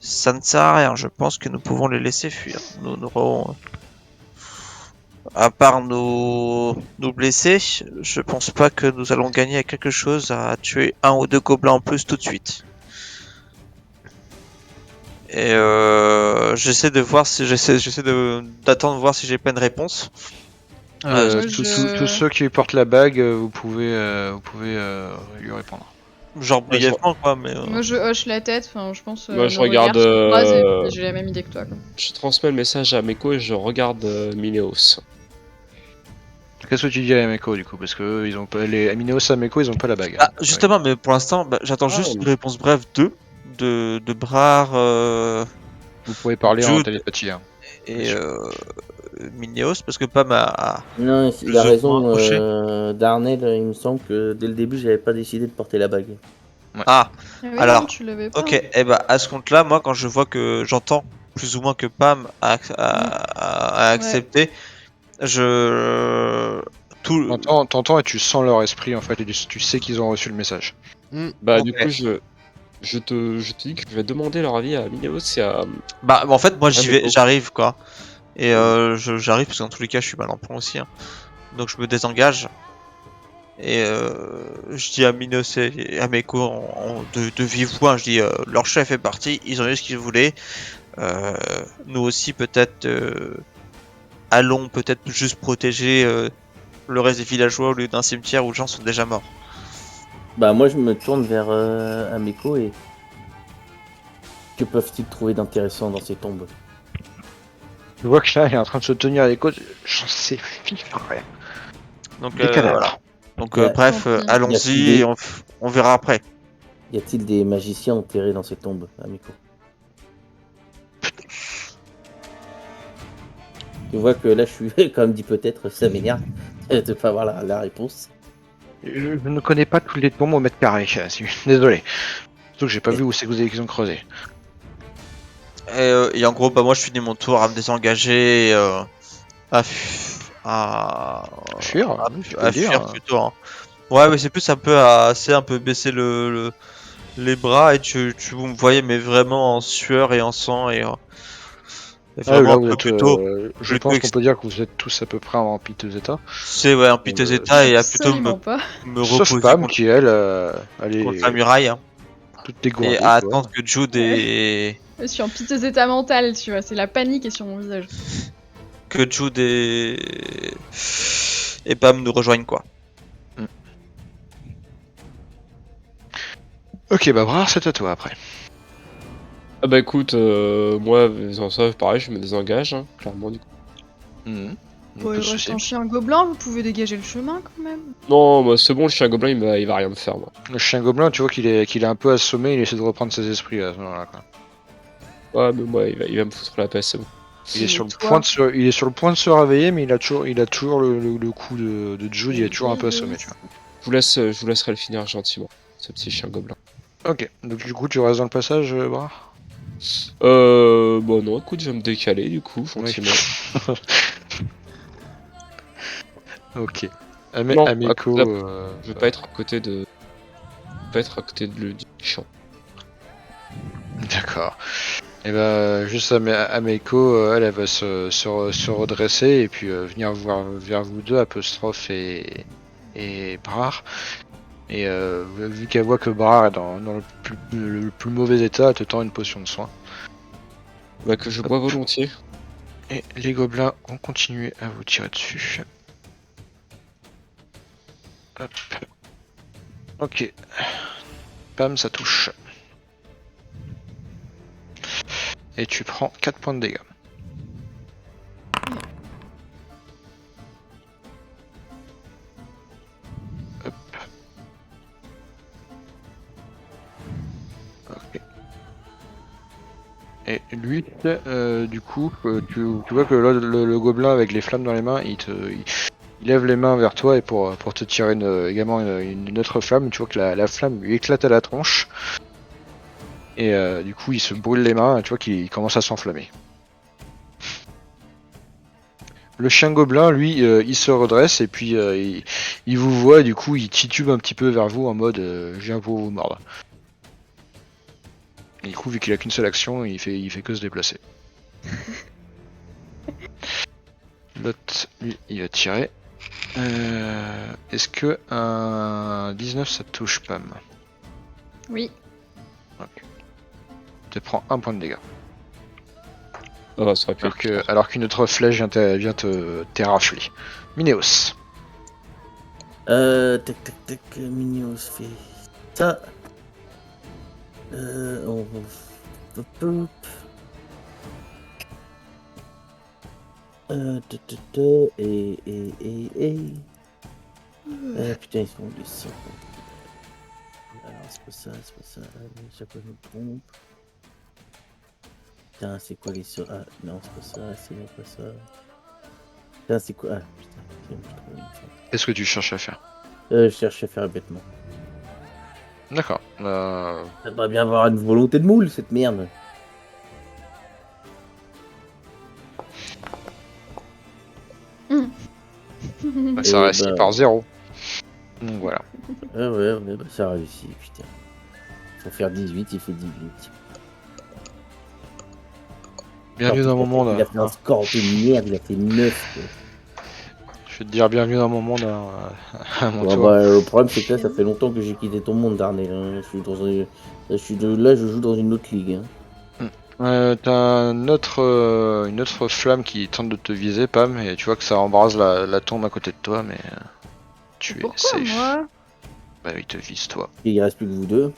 S5: Ça ne sert à rien. Je pense que nous pouvons les laisser fuir. Nous n'aurons, à part nous blesser, je pense pas que nous allons gagner à quelque chose à tuer 1 ou 2 gobelins en plus tout de suite. Et j'essaie de voir si d'attendre voir si j'ai pas une réponse.
S1: Tous ceux qui portent la bague, vous pouvez lui répondre.
S5: Genre
S6: Ouais, je-
S5: brièvement quoi, mais
S4: Moi je hoche la tête, enfin je pense
S6: Moi, je
S4: nos regards
S6: regarde,
S4: se croisent et puis j'ai la même idée que toi. Quoi.
S6: Je transmets le message à Meko et je regarde Mineos.
S1: Qu'est-ce que tu dis à Ameko du coup? Parce que ils ont pas les Aminos Ameko, ils ont pas la bague.
S5: ah, justement, mais pour l'instant, j'attends
S6: Ah,
S5: juste une réponse brève de Brar
S1: Vous pouvez parler en
S5: Jude
S1: télépathie. Hein.
S5: et
S1: Bien
S5: Mineos parce que Pam a
S3: Non,
S5: plus
S3: il a
S5: ou moins
S3: raison,
S5: approché.
S3: Darnell, il me semble que dès le début, j'avais pas décidé de porter la bague.
S5: Ah,
S4: Ah oui,
S5: alors,
S4: non, tu l'avais pas.
S5: ok,
S4: hein.
S5: et bah à ce compte-là, moi quand je vois que j'entends plus ou moins que Pam a accepté, je tout
S1: T'entends et tu sens leur esprit en fait, et tu sais qu'ils ont reçu le message.
S6: Bah,
S5: Ok.
S6: du coup, je te dis que je vais demander leur avis à Mineos et à.
S5: bah en fait moi
S6: Ah, mais bon.
S5: j'arrive quoi. Et j'arrive parce que dans tous les cas je suis mal en point aussi. Hein. Donc je me désengage. Et je dis à Minos et à Meko de vive voix, je dis leur chef est parti, ils ont eu ce qu'ils voulaient. Nous aussi peut-être allons peut-être juste protéger le reste des villageois au lieu d'un cimetière où les gens sont déjà morts.
S3: Bah, moi, je me tourne vers Ameko et. Que peuvent-ils trouver d'intéressant dans ces tombes?
S1: Tu vois que là, il est en train de se tenir les côtes. J'en sais rien.
S5: Donc
S1: Des cadavres.
S5: voilà. Donc
S3: Yeah.
S5: bref,
S4: Tant pis.
S5: allons-y
S3: des-
S5: et on verra après.
S3: Y a-t-il des magiciens enterrés dans ces tombes, Ameko? Tu vois que là, je suis, comme dit peut-être, ça m'énerve de pas avoir la réponse.
S1: Je ne connais pas tous les tombes au mètre carré. Désolé. Surtout que j'ai pas vu où c'est que vous avez qu'ils ont creusé.
S5: Et en gros, bah moi je finis mon tour à me désengager, à
S1: Fuir,
S5: à,
S1: oui, tu peux
S5: à
S1: le dire.
S5: fuir plutôt. Hein. Ouais, mais c'est plus un peu un peu baisser les bras et vous me voyez mais vraiment en sueur et en sang et
S1: Ah,
S5: vraiment
S1: là,
S5: un
S1: vous
S5: peu
S1: êtes.
S5: plutôt
S1: Je pense qu'on peut dire que vous êtes tous à peu près en piteux état.
S5: c'est ouais en piteux état et à plutôt
S4: Absolument pas.
S5: me
S1: Sauf
S5: reposer
S1: Pam qui, elle, elle
S5: contre la
S1: est
S5: muraille hein,
S1: toute
S5: et
S1: dégourdie.
S5: à
S1: Quoi.
S5: attendre que Jude et
S4: Je suis en piteux état mental, tu vois, c'est la panique est sur mon visage.
S5: que Jude et Pam nous rejoignent quoi.
S1: Ok, bah Brar, c'est à toi après.
S6: Ah, bah, écoute, moi, sans ça, pareil, je me désengage, hein, clairement, du coup.
S1: Mhm.
S4: Bon,
S1: Pas
S4: il
S1: de
S4: reste
S1: soucis.
S4: un chien gobelin, vous pouvez dégager le chemin quand même.
S6: Non, moi, c'est bon, le chien gobelin, il va rien me faire, moi.
S1: Le chien gobelin, tu vois qu'il est un peu assommé, il essaie de reprendre ses esprits à ce moment-là. Quoi.
S6: Ouais, mais moi, il va me foutre la paix, c'est bon.
S1: Il est
S4: Et
S1: sur le
S4: toi
S1: point de se réveiller, mais il a toujours le coup de Jude, il est toujours un peu assommé, tu vois.
S6: Je vous laisserai le finir gentiment, ce petit chien gobelin.
S1: Ok, donc du coup tu restes dans le passage, Brar.
S6: Bon, non, écoute, je vais me décaler, du coup, gentiment.
S1: Ok.
S6: Non,
S1: Ameko,
S6: Je vais pas être à côté de... Pas être à côté du champ.
S1: d'accord. Et bah juste Ameko, elle va se redresser et puis venir voir vers vous deux, apostrophe et Brar. Et vu qu'elle voit que Brar est dans le plus mauvais état, elle te tend une potion de soin.
S6: Bah, que je bois volontiers.
S1: Et les gobelins vont continuer à vous tirer dessus. Hop. Ok. Pam, ça touche. Et tu prends 4 points de dégâts. Hop. Ok. Et lui, du coup, tu vois que là, le gobelin avec les flammes dans les mains, il lève les mains vers toi et pour te tirer également une autre flamme, tu vois que la flamme lui éclate à la tronche. Et du coup, il se brûle les mains, tu vois qu'il commence à s'enflammer. Le chien gobelin, lui, il se redresse et puis il vous voit et du coup, il titube un petit peu vers vous en mode je viens pour vous mordre. Et du coup, vu qu'il a qu'une seule action, il fait que se déplacer. L'autre, lui, il va tirer. Est-ce que un 19 ça te touche, Pam?
S4: Oui.
S1: Ok. Tu prends 1 point de dégâts.
S6: Oh, ça aurait pu être pire.
S1: alors qu'une autre flèche vient te t'érafler. Minéos.
S3: Tac, Minios fait ça. On va... Hop, hop. Et... putain, ils sont du sang. Alors, c'est pas ça. Chaque fois, je me trompe. Putain, c'est quoi les sorts? Ah, non, c'est pas ça, c'est même pas ça. Putain, c'est quoi? Ah, putain, je trouve une fois.
S1: Qu'est-ce que tu cherches à faire?
S3: Je cherche à faire bêtement.
S1: D'accord.
S3: Ça devrait bien avoir une volonté de moule, cette merde.
S1: Ça
S3: Et
S1: reste
S3: bah-
S1: par 0. Donc voilà.
S3: Ouais, bah, ça a réussi, putain. Faut faire 18, il fait 18.
S1: Bienvenue dans mon monde.
S3: Il a fait un score de merde, il a fait 9. Quoi.
S1: Je vais te dire bienvenue dans mon monde à mon
S3: Ouais,
S1: tour.
S3: bah, le problème, c'est que là, ça fait longtemps que j'ai quitté ton monde, Darnell. Hein. Là, je joue dans une autre ligue. Hein.
S1: T'as une autre flamme qui tente de te viser, Pam, et tu vois que ça embrase la tombe à côté de toi, mais tu es
S4: Pourquoi
S1: safe.
S4: moi?
S1: Bah il te vise toi.
S3: Et il reste plus que vous deux.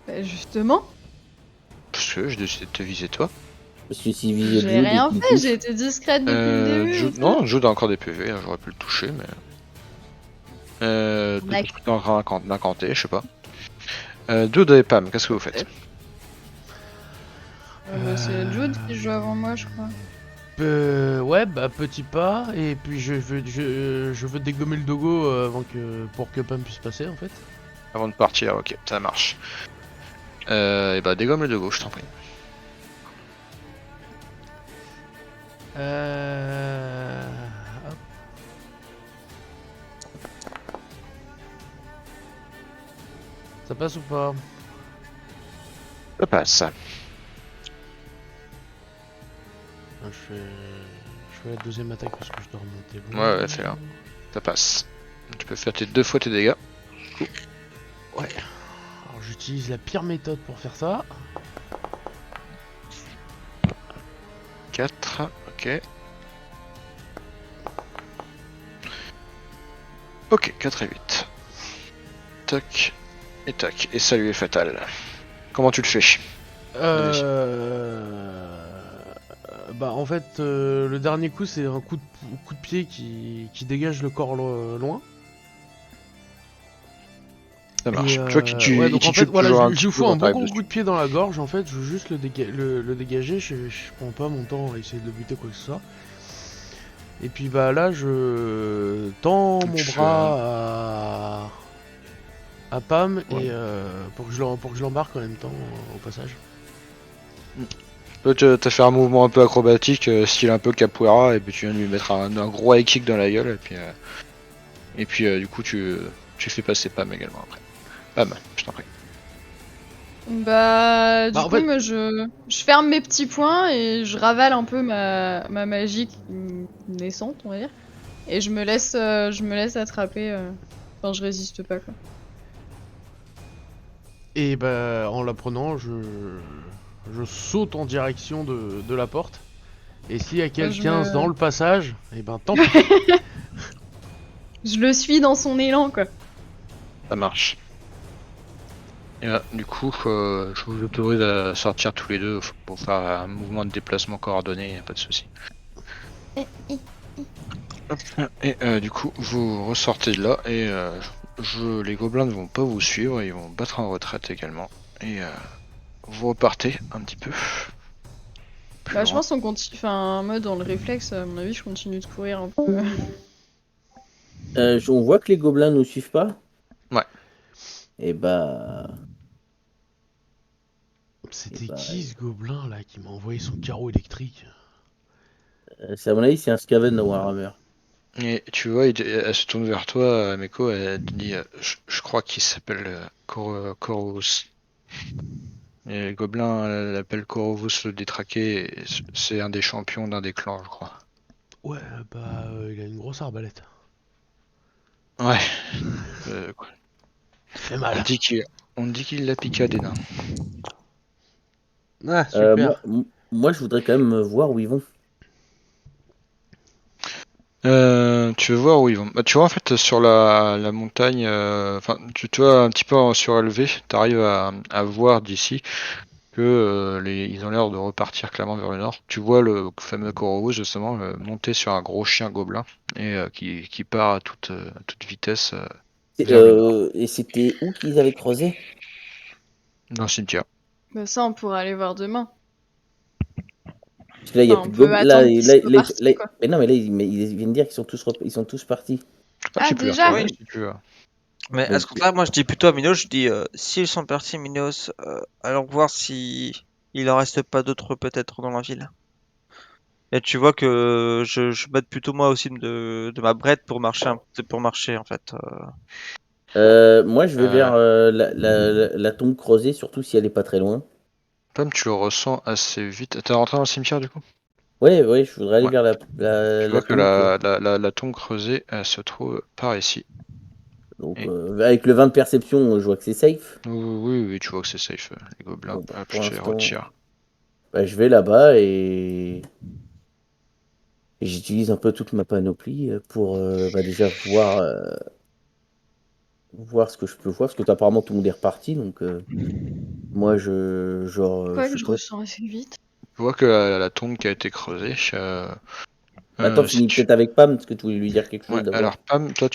S4: Bah, justement,
S1: Parce que j'ai décidé de te viser toi.
S3: Parce que s'il visait
S4: j'ai rien fait, j'ai été discrète depuis le début. et tout.
S1: Non, Jude a encore des PV, hein, j'aurais pu le toucher, mais...
S4: D'accord.
S1: Peut-être en train d'incanter, je sais pas. Jude et Pam, qu'est-ce que vous faites?
S4: C'est Jude qui joue avant moi, je crois.
S2: Ouais, bah petit pas, et puis je veux dégommer le dogo pour que Pam puisse passer en fait.
S1: Avant de partir, ok, ça marche. Et bah dégomme le de gauche, je t'en prie.
S2: Hop. Ça passe ou pas?
S1: Ça passe.
S2: Je fais la deuxième attaque parce que je dois remonter. Bon.
S1: Ouais, fais-la. Ça passe. Tu peux faire 2 fois tes dégâts.
S2: Ouais. Alors j'utilise la pire méthode pour faire ça.
S1: 4, ok. Ok, 4 et 8. Tac, et tac, et salut est fatal. Comment tu le fais?
S2: Bah en fait le dernier coup c'est un coup de pied qui dégage le corps loin.
S1: Ça marche.
S2: Et,
S1: Tu vois qu'il tue,
S2: ouais,
S1: il
S2: donc en
S1: tue
S2: fait voilà,
S1: toujours un
S2: je
S1: petit
S2: lui
S1: peu
S2: fous
S1: quand
S2: un bon
S1: t'arrives
S2: gros
S1: dessus.
S2: coup de pied dans la gorge en fait, je veux juste le dégager, je prends pas mon temps à essayer de le buter quoi que ce soit. Et puis bah là je tends mon
S1: Tu
S2: bras à Pam
S1: Ouais.
S2: et pour que je l'embarque en même temps au passage.
S1: Toi, t'as fait un mouvement un peu acrobatique, style un peu capoeira, et puis tu viens de lui mettre un gros high kick dans la gueule, et puis du coup tu fais passer Pam également après. Pam, je t'en prie.
S4: Bah, du
S2: Bah, en
S4: coup,
S2: fait-
S4: moi, je ferme mes petits poings et je ravale un peu ma magie naissante, on va dire. Et je me laisse attraper. Enfin, je résiste pas, quoi.
S2: Et bah en la prenant je saute en direction de la porte. Et s'il y a quelqu'un dans le passage, et ben tant pis.
S4: Je le suis dans son élan, quoi.
S1: Ça marche. Et là, du coup, je vous autorise à sortir tous les deux pour faire un mouvement de déplacement coordonné, pas de souci. Et du coup, vous ressortez de là et les gobelins ne vont pas vous suivre, ils vont battre en retraite également. Et vous repartez un petit peu. Plus
S4: Bah, je
S1: loin.
S4: pense qu'on continue. Enfin, moi, dans le réflexe, à mon avis, je continue de courir un peu.
S3: On voit que les gobelins nous suivent pas.
S1: Ouais.
S3: Et bah.
S2: C'était
S3: Et bah,
S2: qui ce gobelin là qui m'a envoyé son carreau électrique?
S3: c'est à mon avis, c'est un Skaven de Warhammer.
S1: Et tu vois, elle se tourne vers toi, Meko, elle te dit je crois qu'il s'appelle Corvus. Et le gobelin l'appelle Corvus le détraqué, et c'est un des champions d'un des clans, je crois.
S2: Ouais, bah il a une grosse arbalète.
S1: Ouais.
S2: Fait
S1: On
S2: mal.
S1: dit qu'il l'a piqué à des nains.
S2: Ah, super.
S3: Moi, je voudrais quand même voir où ils vont.
S1: Tu veux voir où ils vont? Bah, tu vois en fait sur la montagne, enfin tu vois un petit peu en surélevé, t'arrives à voir d'ici que ils ont l'air de repartir clairement vers le nord. Tu vois le fameux Corvus justement monter sur un gros chien gobelin et qui part à toute vitesse vers le nord,
S3: Et c'était où qu'ils avaient creusé?
S1: dans le cimetière.
S4: Bah ça, on pourra aller voir demain.
S3: Parce que là, il n'y a
S4: Enfin,
S3: plus
S4: on
S3: de
S4: peut
S3: gobelins. Là,
S4: attendre qu'ils
S3: là,
S4: soient
S3: là,
S4: partis,
S3: là-
S4: quoi.
S3: mais non, mais là, ils viennent de dire qu'ils sont ils sont tous partis.
S1: Ah,
S4: Ah,
S1: tu peux les
S4: déjà?
S1: retrouver
S5: Oui.
S1: si tu veux.
S5: Mais à
S3: Donc,
S5: ce compte-là, moi je dis plutôt à Minos, je dis s'ils sont partis, Minos, allons voir si il en reste pas d'autres peut-être dans la ville. Et tu vois que je m'aide plutôt moi aussi de ma brette pour marcher pour marcher en fait.
S3: moi, je vais
S1: Euh,
S3: vers la tombe creusée, surtout si elle est pas très loin.
S1: Pam, tu le ressens assez vite. T'es rentré dans le cimetière du coup?
S3: Ouais, ouais, je voudrais aller
S1: Ouais.
S3: vers
S1: Tu
S3: la
S1: vois que
S3: tombe.
S1: la tombe creusée, elle se trouve par ici.
S3: Donc,
S1: Et
S3: avec le 20 de perception, je vois que c'est safe.
S1: oui, oui, tu vois que c'est safe, les gobelins.
S3: Bon, bah,
S1: Hop,
S3: pour
S1: je te les
S3: l'instant,
S1: retire.
S3: bah, je vais là-bas et j'utilise un peu toute ma panoplie pour bah, déjà voir ce que je peux voir, parce que apparemment tout le monde est reparti, donc moi
S4: Quoi que
S3: je
S4: je
S3: compte.
S4: ressens assez vite.
S1: Tu vois que la tombe qui a été creusée,
S3: Attends,
S1: si
S3: finis
S1: tu...
S3: peut-être avec Pam, parce que tu voulais lui dire quelque
S1: Ouais,
S3: chose d'abord.
S1: alors Pam, toi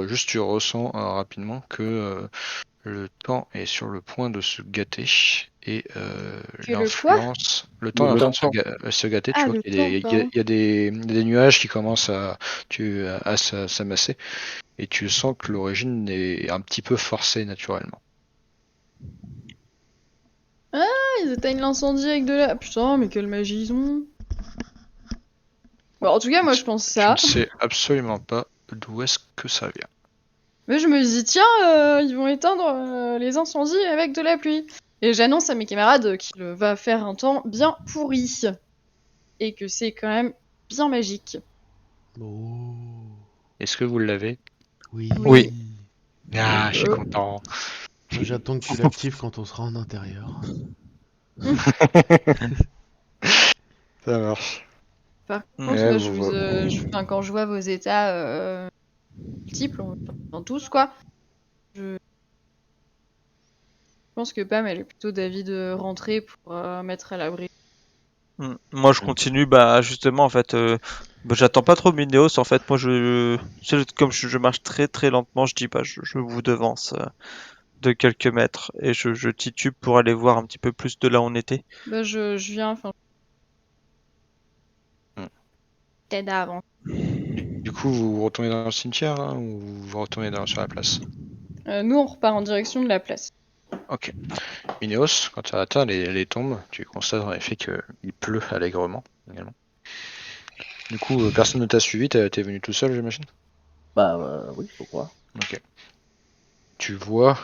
S1: juste tu ressens rapidement que le temps est sur le point de se gâter et
S4: Que le quoi?
S1: le temps
S3: Le
S1: est en train
S3: temps.
S1: de se gâter. Tu
S4: Ah,
S1: vois
S4: le
S1: qu'il y a
S4: temps, pardon.
S1: il y a des nuages qui commencent à s'amasser et tu sens que l'origine est un petit peu forcée naturellement.
S4: Ah, ils éteignent l'incendie avec de la... Putain, mais quelle magie ils ont. Bon, en tout cas, moi, je pense
S1: Tu ne
S4: ça.
S1: sais absolument pas d'où est-ce que ça vient.
S4: Mais je me dis, tiens, ils vont éteindre les incendies avec de la pluie. Et j'annonce à mes camarades qu'il va faire un temps bien pourri. Et que c'est quand même bien magique.
S2: Oh,
S1: Est-ce que vous l'avez?
S2: oui.
S5: Oui.
S1: Ah, je suis
S4: Euh,
S1: content.
S2: Moi, j'attends que tu l'actives quand on sera en intérieur.
S1: Ça marche.
S4: Par contre,
S5: Mhm.
S1: Ouais,
S4: moi, enfin, quand je vois vos états multiples, enfin tous, quoi, je pense que Pam, elle est plutôt d'avis de rentrer pour mettre à l'abri.
S5: Moi je continue, bah justement en fait, bah, j'attends pas trop Minos en fait. Moi comme je marche très très lentement, je dis bah je vous devance de quelques mètres et je titube pour aller voir un petit peu plus de là où on était.
S4: Bah, je viens, enfin,
S1: Hmm.
S4: t'aide à avancer.
S1: Du coup, vous retournez dans le cimetière là, ou vous retournez sur la place?
S4: Nous, on repart en direction de la place.
S1: Ok. Minos, quand tu as atteint les tombes, tu constates en effet qu'il pleut allègrement également. Du coup, personne ne t'a suivi, t'es venu tout seul, j'imagine?
S3: Bah oui, faut croire.
S1: Ok. Tu vois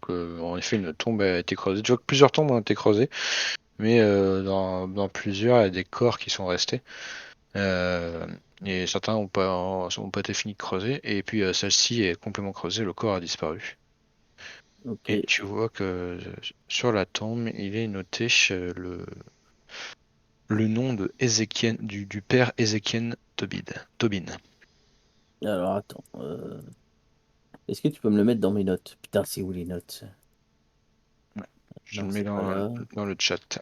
S1: que, en effet, une tombe a été creusée. Tu vois que plusieurs tombes ont été creusées, mais dans plusieurs, il y a des corps qui sont restés. Euh, et certains ont pas été finis de creuser. Et puis celle-ci est complètement creusée, le corps a disparu.
S3: Ok.
S1: Et tu vois que sur la tombe, il est noté le nom de Ézéchiel, du père Ézéchiel Tobin.
S3: Alors attends. Est-ce que tu peux me le mettre dans mes notes? Putain, c'est où les notes?
S1: Ouais. Je
S3: Non,
S1: le mets
S3: c'est pas là.
S1: dans le chat.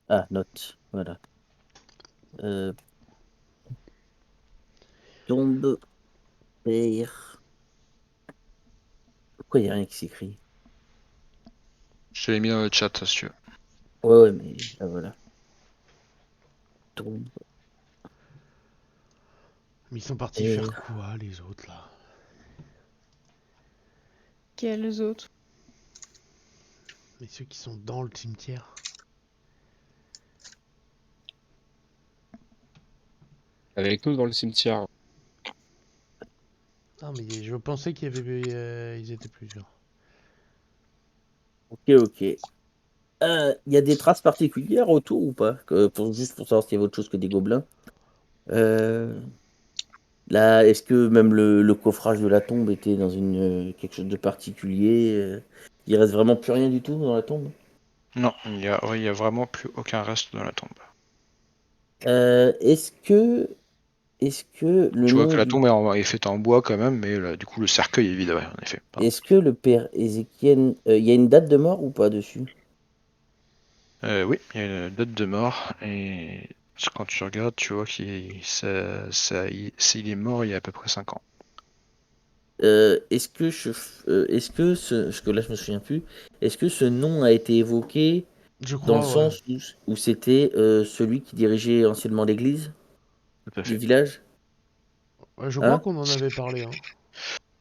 S3: Ah, notes. Voilà. Euh, tombe, père. Pourquoi il n'y a rien qui s'écrit?
S1: Je te l'ai mis dans le chat, si tu veux.
S3: Ouais, ouais, mais ah, voilà. Tombe,
S2: Mais ils sont partis faire
S3: père.
S2: quoi, les autres, là?
S4: Quels autres?
S2: Mais ceux qui sont dans le cimetière.
S6: Avec nous dans le cimetière.
S2: Ah, mais je pensais qu'il y avait... ils étaient plusieurs.
S3: Ok, ok. Il y a des traces particulières autour ou pas? Juste pour savoir s'il y avait autre chose que des gobelins. Euh, Là, est-ce que même le coffrage de la tombe était dans quelque chose de particulier? Il reste vraiment plus rien du tout dans la tombe?
S1: Non, il y a vraiment plus aucun reste dans la tombe.
S3: Est-ce que le
S1: Tu vois
S3: nom
S1: que la
S3: du
S1: tombe est faite en bois quand même, mais du coup le cercueil est vide, ouais, en effet. Pardon.
S3: est-ce que le père Ézéchiel, il y a une date de mort ou pas dessus?
S1: Oui, il y a une date de mort, et quand tu regardes, tu vois il est mort il y a à peu près 5 ans.
S3: Est-ce que ce que là je me souviens plus, est-ce que ce nom a été évoqué
S2: Je
S3: dans le
S2: crois, ouais.
S3: sens où c'était celui qui dirigeait anciennement l'église
S1: Tout à
S3: du
S1: fait.
S3: village?
S2: Ouais, je crois
S3: Hein?
S2: qu'on en avait parlé, hein.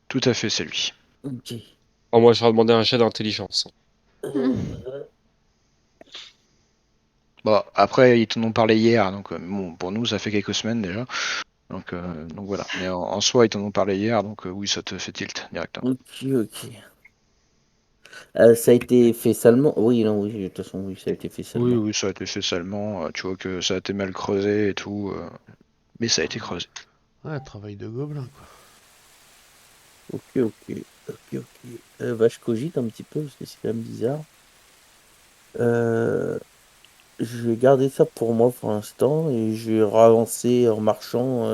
S1: Tout à fait, c'est lui.
S3: Ok.
S6: Oh, moi, je vais demander un jet d'intelligence.
S3: Euh,
S1: Bon, après, ils t'en ont parlé hier, donc bon, pour nous, ça fait quelques semaines déjà. Donc voilà. Mais en soi, ils t'en ont parlé hier, donc oui, ça te fait tilt directement.
S3: ok, ok. Ça a été fait salement? Oui, non, oui, de toute façon, oui, ça a été fait
S1: Oui,
S3: salement.
S1: oui, ça a été fait salement. Tu vois que ça a été mal creusé et tout, mais ça a été creusé.
S2: Ouais, travail de gobelin, quoi.
S3: Ok, ok, ok, ok. Bah, je cogite un petit peu parce que c'est quand même bizarre. Euh, je vais garder ça pour moi pour l'instant et je vais avancer en marchant.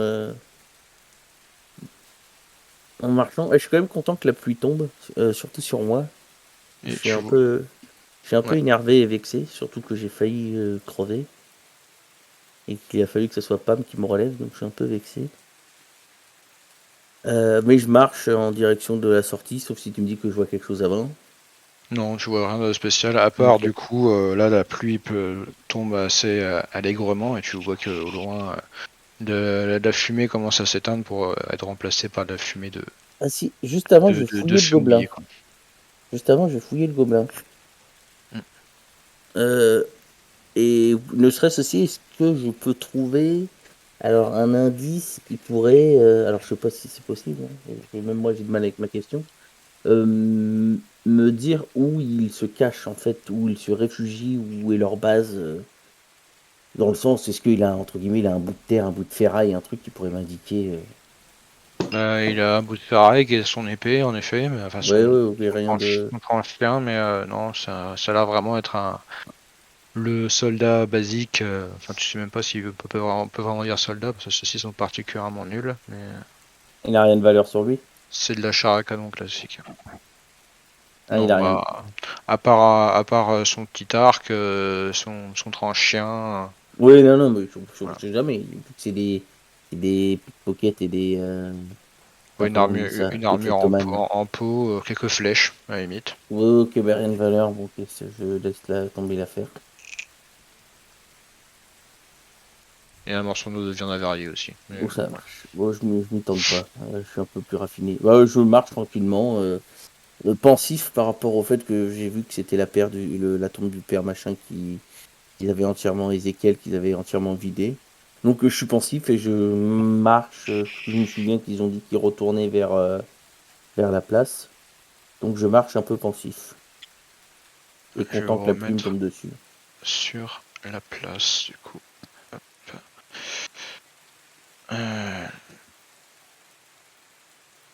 S3: En marchant. Et je suis quand même content que la pluie tombe, surtout sur moi. Je
S1: Et
S3: suis
S1: tu
S3: un
S1: vois.
S3: peu, je suis un peu
S1: Ouais.
S3: énervé et vexé, surtout que j'ai failli crever et qu'il a fallu que ce soit Pam qui me relève, donc je suis un peu vexé. Mais je marche en direction de la sortie, sauf si tu me dis que je vois quelque chose avant.
S1: Non, tu vois rien de spécial, à part
S3: Ok.
S1: du coup, là, la pluie tombe assez allègrement, et tu vois que au loin, de la fumée commence à s'éteindre pour être remplacée par de la fumée
S3: Ah si, juste avant, je vais
S1: de
S3: fouiller le
S1: feu
S3: gobelin.
S1: mouillé, quoi.
S3: Juste avant, je vais fouiller le gobelin.
S1: Mm.
S3: Euh, et ne serait-ce aussi, est-ce que je peux trouver alors un indice qui pourrait, alors je sais pas si c'est possible, hein, et même moi j'ai du mal avec ma question, me dire où ils se cachent en fait, où ils se réfugient, où est leur base, dans le sens, est-ce qu'il a entre guillemets, il a un bout de terre, un bout de ferraille, un truc qui pourrait m'indiquer.
S1: Il a un bout de ferraille qui est son épée, en effet, mais enfin
S3: Ouais, ouais, ok, rien de.
S1: son tranche-chien, mais non, ça a l'air vraiment être le soldat basique. Enfin, tu sais même pas s'il peut vraiment dire soldat, parce que ceux-ci sont particulièrement nuls, mais
S3: Il n'a rien de valeur sur lui.
S1: c'est de la char à canon classique.
S3: Ah, il a
S1: Non,
S3: rien.
S1: à part son petit arc, son tranche-chien,
S3: Oui, non, non, mais
S1: voilà.
S3: je sais jamais. C'est des pickpockets et des.
S1: Ouais,
S3: Enfin, comment on dit ça?
S1: une
S3: Des
S1: armure
S3: kleptomanes.
S1: en peau, quelques flèches, à la limite.
S3: Ouais, ok, bah rien de valeur. Bon, ok, je laisse tomber l'affaire.
S1: Et un morceau de viande avariée aussi. Mais
S3: Bon,
S1: bon,
S3: ça
S1: voilà.
S3: marche. Bon, je m'y tente pas. Je suis un peu plus raffiné. Bah, je marche tranquillement, pensif par rapport au fait que j'ai vu que c'était la tombe du père machin qu'ils avaient entièrement, Ézéchiel, qu'ils avaient entièrement vidé. Donc, je suis pensif et je marche. Je me souviens qu'ils ont dit qu'ils retournaient vers la place. Donc, je marche un peu pensif et
S1: Je vais
S3: content
S1: vous
S3: que la pluie me
S1: remettre
S3: tombe dessus.
S1: sur la place, du coup. Hop. Euh,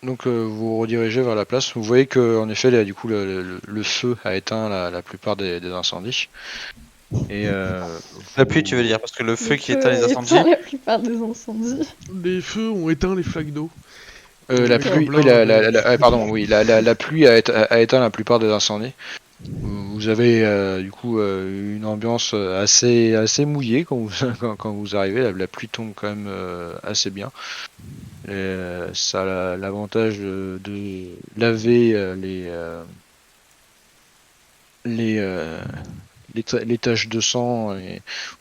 S1: Donc vous vous redirigez vers la place. Vous voyez que en effet, là, du coup, le feu a éteint la plupart des incendies. Et
S5: La pluie, tu veux
S1: vous...
S5: dire, parce que le feu
S4: Le
S5: qui
S4: feu
S5: éteint les
S4: a éteint
S5: incendies.
S4: la plupart des incendies.
S2: Les feux ont éteint les flaques d'eau.
S1: la
S2: Les
S1: pluie,
S4: D'accord.
S1: oui,
S2: gobelins avaient.
S1: pardon, oui, la pluie a éteint la plupart des incendies. Vous avez du coup une ambiance assez mouillée quand vous, quand vous arrivez. La pluie tombe quand même assez bien. Et, ça a l'avantage de laver les, euh, les taches de sang. Et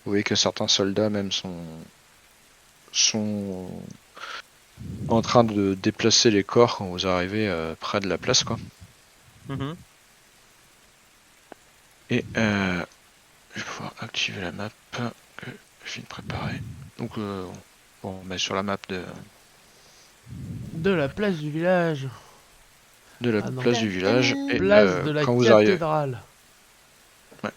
S1: vous voyez que certains soldats même sont en train de déplacer les corps quand vous arrivez près de la place, quoi.
S5: Mhm.
S1: Et je vais pouvoir activer la map que je viens de préparer. Donc, bon, on met sur la map
S2: De la place du village.
S1: de la
S2: Ah non.
S1: place du village. Et
S2: Place de la
S1: quand vous arrivez,
S2: cathédrale.
S1: ouais,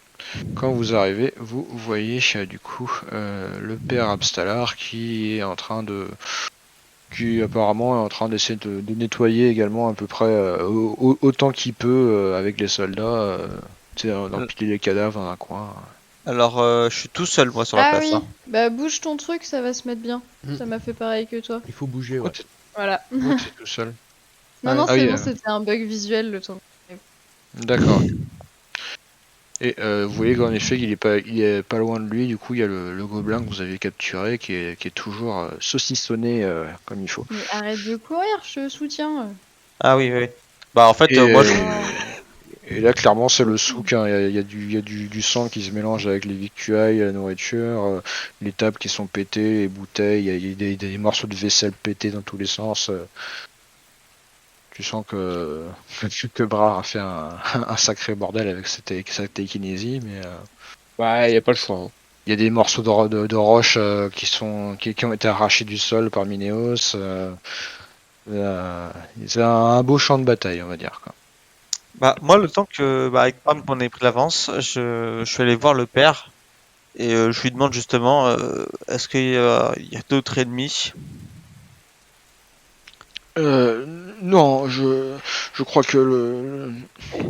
S1: quand vous arrivez, vous voyez du coup le père Abstalar qui est en train qui apparemment est en train d'essayer de nettoyer également à peu près autant qu'il peut avec les soldats Tu sais, d'empiler les cadavres dans un coin.
S5: Alors, je suis tout seul, moi, sur la
S4: Ah
S5: place.
S4: oui,
S5: Hein.
S4: bah bouge ton truc, ça va se mettre bien.
S2: Mm.
S4: Ça m'a fait pareil que toi.
S2: Il faut bouger,
S1: Pourquoi
S2: ouais.
S4: Voilà.
S1: t'es tout seul?
S4: Non, non,
S1: Ah
S4: c'est
S1: oui,
S4: bon, c'était un bug visuel le temps.
S1: d'accord. Et vous voyez qu'en effet, il est pas loin de lui. Du coup, il y a le gobelin que vous avez capturé qui est toujours saucissonné comme il faut.
S4: Mais arrête de courir, je te soutiens.
S5: Ah oui, oui. Bah, en fait,
S1: Et,
S5: moi, je...
S1: et là, clairement, c'est le souk. Hein. Il y a du sang qui se mélange avec les victuailles, la nourriture, les tables qui sont pétées, les bouteilles. Il y a des morceaux de vaisselle pétés dans tous les sens. Tu sens que Brar a fait un sacré bordel avec sa télékinésie, mais
S6: Ouais, y a pas le choix. Hein.
S1: il y a des morceaux de roches qui ont été arrachés du sol par Minéos. C'est un beau champ de bataille, on va dire. Quoi.
S5: Bah, moi, le temps que, bah, avec Pam, qu'on ait pris l'avance, je suis allé voir le père et je lui demande justement, est-ce qu'il y a d'autres ennemis?
S1: Non, je crois que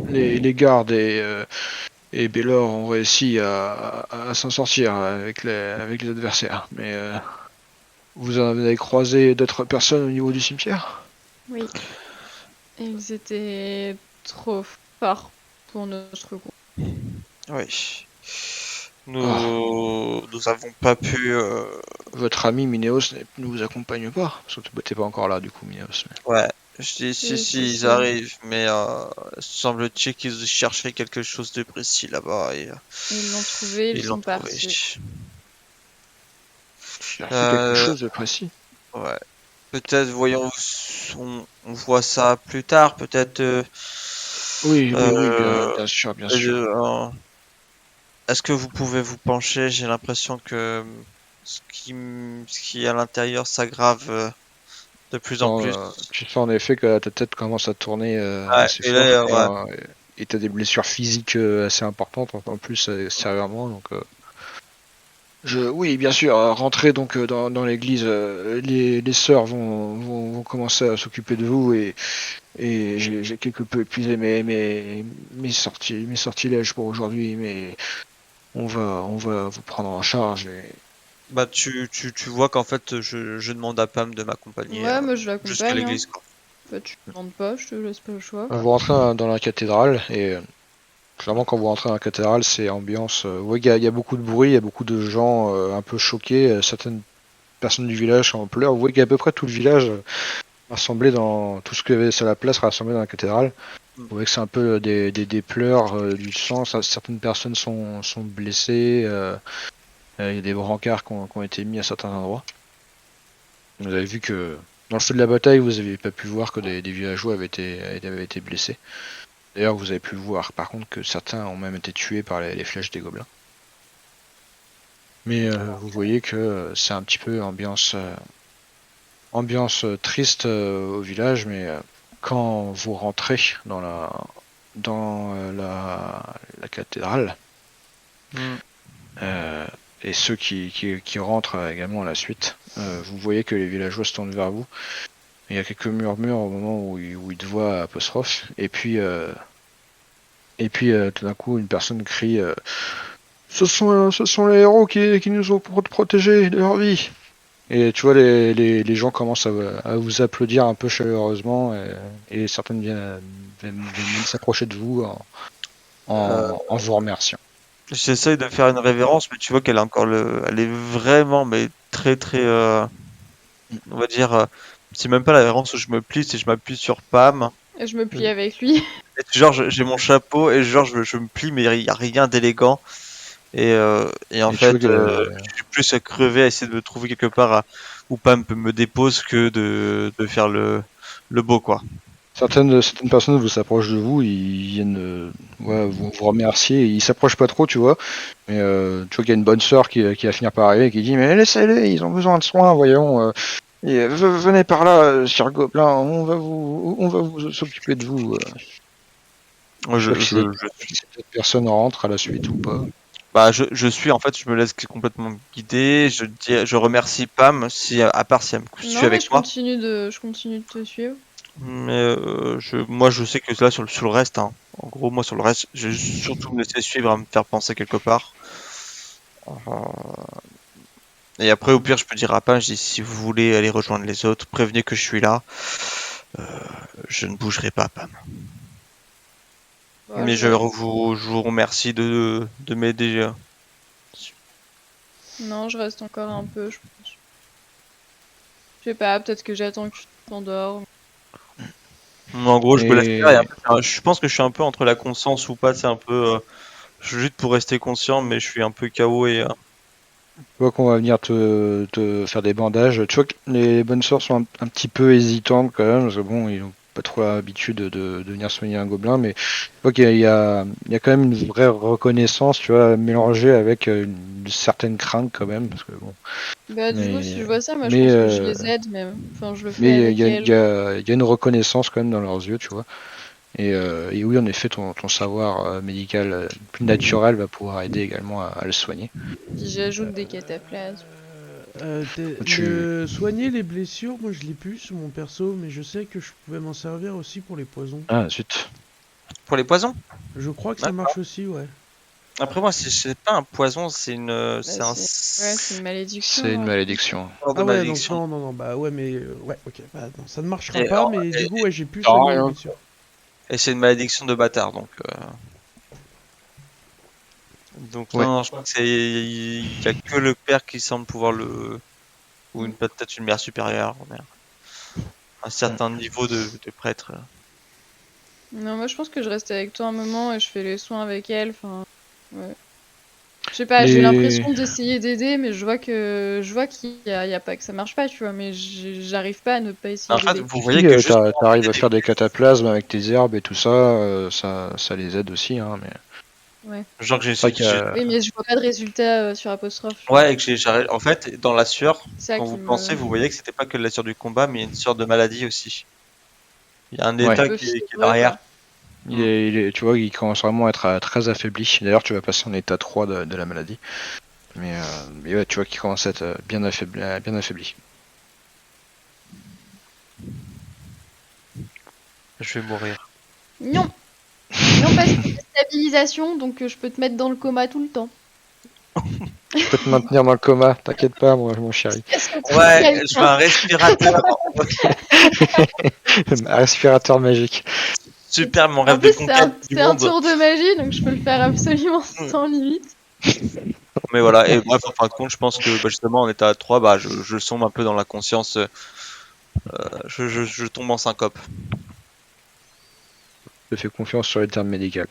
S1: les gardes et Bélor ont réussi à s'en sortir avec les adversaires. Mais vous en avez croisé d'autres personnes au niveau du cimetière?
S4: Oui. Ils étaient trop forts pour notre groupe.
S5: Oui.
S1: Oh,
S5: Nous avons pas pu.
S1: votre ami Minéos ne vous accompagne pas? Parce que t'es pas encore là du coup, Minéos.
S5: Ouais. Je dis si,
S4: C'est
S5: si, ils
S4: ça.
S5: arrivent, mais semble-t-il qu'ils cherchaient quelque chose de précis là-bas et
S4: Ils l'ont trouvé, ils
S5: ils l'ont
S4: sont
S5: trouvé.
S4: partis.
S1: Cherchez quelque
S5: Euh,
S1: chose de précis.
S5: ouais. Peut-être, voyons, on voit ça plus tard. Peut-être.
S1: Oui, oui, oui,
S5: Euh,
S1: bien sûr, bien sûr.
S5: Est-ce que vous pouvez vous pencher? J'ai l'impression que ce qui est à l'intérieur s'aggrave de plus en plus.
S1: Tu sens en effet que ta tête commence à tourner
S5: Ouais,
S1: assez
S5: et
S1: fort
S5: là, ouais.
S1: et t'as des blessures physiques assez importantes en plus extérieurement. Donc, oui, bien sûr, rentrez donc dans l'église. Les sœurs vont commencer à s'occuper de vous et j'ai quelque peu épuisé mes sortilèges pour aujourd'hui, mais on va vous prendre en charge.
S5: Bah, tu vois qu'en fait, je demande à Pam de m'accompagner
S4: Ouais, moi je
S5: jusqu'à
S4: l'accompagne. Hein.
S5: l'église, quoi.
S4: Bah, tu ne demandes pas, je te laisse pas le choix.
S1: Vous rentrez dans la cathédrale et clairement, quand vous rentrez dans la cathédrale, c'est ambiance. Ouais, il y a beaucoup de bruit, il y a beaucoup de gens un peu choqués. Certaines personnes du village sont en pleurs. Vous voyez qu'il y a à peu près tout le village rassemblé dans tout ce qu'il y avait sur la place, rassemblé dans la cathédrale. Vous voyez que c'est un peu des pleurs, du sang. Certaines personnes sont blessées. Il y a des brancards qui ont été mis à certains endroits. Vous avez vu que dans le feu de la bataille, vous n'avez pas pu voir que des villageois avaient été blessés. D'ailleurs, vous avez pu voir par contre que certains ont même été tués par les flèches des gobelins. Mais vous voyez que c'est un petit peu ambiance triste au village, mais quand vous rentrez dans la cathédrale,
S5: Hmm.
S1: euh, et ceux qui rentrent également à la suite, vous voyez que les villageois se tournent vers vous. Il y a quelques murmures au moment où ils te voient apostrophe, et puis tout d'un coup une personne crie ce sont les héros qui nous ont protégés de leur vie. Et tu vois, les gens commencent à vous applaudir un peu chaleureusement et certaines viennent s'approcher de vous en vous remerciant.
S5: J'essaye de faire une révérence, mais tu vois qu'elle a encore elle est vraiment, mais très très, on va dire, c'est même pas la révérence où je me plie, c'est je m'appuie sur Pam.
S4: Et je me plie avec lui.
S5: Et genre, j'ai mon chapeau et genre, je me plie, mais il y a rien d'élégant. Et en
S1: Et tu vois
S5: fait,
S1: que
S5: je suis plus crevé à essayer de me trouver quelque part où Pam me dépose que de faire le beau, quoi.
S1: certaines personnes vous s'approchent de vous, ils viennent ouais, vous remercier, ils s'approchent pas trop, tu vois, mais tu vois qu'il y a une bonne sœur qui va finir par arriver et qui dit mais laissez-les, ils ont besoin de soins, voyons. Et venez par là, Sir Gobelin, on va vous s'occuper de vous.
S5: Moi,
S1: Je sais pas si cette personne rentre à la suite ou pas.
S5: bah, je suis, en fait, je me laisse complètement guider. Je remercie Pam, si, à part si elle me suit
S4: Non, mais
S5: avec moi.
S4: je continue de te suivre.
S5: Mais moi, je sais que là, sur le reste, hein, en gros, moi, sur le reste, je vais surtout me laisser suivre à me faire penser quelque part. Et après, au pire, je peux dire à Pain, je dis, si vous voulez aller rejoindre les autres, prévenez que je suis là. Je ne bougerai pas, Pam.
S4: Bah,
S5: Mais je vous remercie de m'aider.
S4: Non, je reste encore un peu, je pense. Je sais pas, peut-être que j'attends que tu t'endors.
S5: En gros, je me laisse faire.
S1: Et
S5: Je pense que je suis un peu entre la conscience ou pas. C'est un peu. Je suis juste pour rester conscient, mais je suis un peu KO et.
S1: tu vois qu'on va venir te faire des bandages. Tu vois que les bonnes sœurs sont un petit peu hésitantes quand même, parce que bon, ils ont pas trop l'habitude de venir soigner un gobelin, mais tu vois qu'il y a quand même une vraie reconnaissance, tu vois, mélangée avec une certaine crainte quand même, parce que bon.
S4: Bah, du coup, si je vois ça, moi je
S1: Mais,
S4: pense que je les aide même. Enfin, je le fais
S1: mais
S4: avec elles.
S1: il y a une reconnaissance quand même dans leurs yeux, tu vois. Et oui, en effet, ton savoir médical plus naturel va pouvoir aider également à le soigner.
S4: Puis j'ajoute des cataplasmes.
S1: Tu...
S2: Soigner les blessures, moi je l'ai plus sur mon perso, mais je sais que je pouvais m'en servir aussi pour les poisons.
S1: Ah, zut.
S5: Pour les poisons.
S2: Je crois que ça
S5: D'accord.
S2: marche aussi, ouais.
S5: Après moi, c'est pas un poison, c'est une.
S4: Bah,
S5: C'est un.
S4: c'est une malédiction.
S1: C'est une
S4: hein.
S1: malédiction.
S5: Sort de
S2: Ah ouais, donc
S5: malédiction.
S2: non, bah ouais, mais ouais, ok, bah non, ça ne marchera
S5: Et,
S2: pas, mais du coup, ouais, j'ai pu
S6: Ah,
S2: soigner les
S6: rien.
S2: blessures.
S5: et c'est une malédiction de bâtard, donc. Donc
S1: Ouais.
S5: non, je crois que il y a que le père qui semble pouvoir le. Ou peut-être une mère supérieure, mais un certain niveau de prêtre.
S4: Non, moi je pense que je reste avec toi un moment et je fais les soins avec elle. Enfin, ouais. Je sais pas, j'ai
S1: Les...
S4: l'impression d'essayer d'aider, mais je vois qu'il y a pas que ça marche pas, tu vois. Mais j'arrive pas à ne pas essayer
S5: En fait,
S4: d'aider.
S5: vous voyez
S1: Si
S5: que juste
S1: t'arrives à faire des cataplasmes avec tes herbes et tout ça, ça les aide aussi, hein, mais...
S4: Ouais.
S5: genre que
S1: C'est vrai qu'il y a...
S4: Oui, mais je vois pas de résultat sur apostrophe. tu vois.
S5: ouais, et que en fait, dans la sueur,
S4: C'est ça
S5: quand
S4: qui
S5: vous
S4: me.
S5: pensez, vous voyez que c'était pas que la sueur du combat, mais il y a une sueur de maladie aussi. Il y a un
S1: Ouais.
S4: Un
S5: état
S4: peu
S5: qui est
S4: fiévreux,
S5: derrière.
S4: quoi.
S1: Tu vois, il commence vraiment à être très affaibli. D'ailleurs, tu vas passer en état 3 de la maladie. Mais ouais, tu vois qu'il commence à être bien affaibli, bien affaibli.
S5: Je vais mourir.
S4: Non, non parce que j'ai stabilisation, donc je peux te mettre dans le coma tout le temps.
S1: Je peux te maintenir dans le coma, t'inquiète pas, moi, mon chéri.
S4: Qu'est-ce que tu
S5: Ouais,
S4: fais,
S5: je veux un respirateur.
S1: Un respirateur magique.
S5: Super, mon
S4: En
S5: rêve de
S4: plus,
S5: conquête du
S4: c'est un
S5: monde.
S4: tour de magie, donc je peux le faire absolument sans limite.
S5: Mais voilà, et bref, en fin de compte, je pense que justement, en état 3, bah, je sombre un peu dans la conscience. Je tombe en syncope.
S1: Je te fais confiance sur les termes médicaux.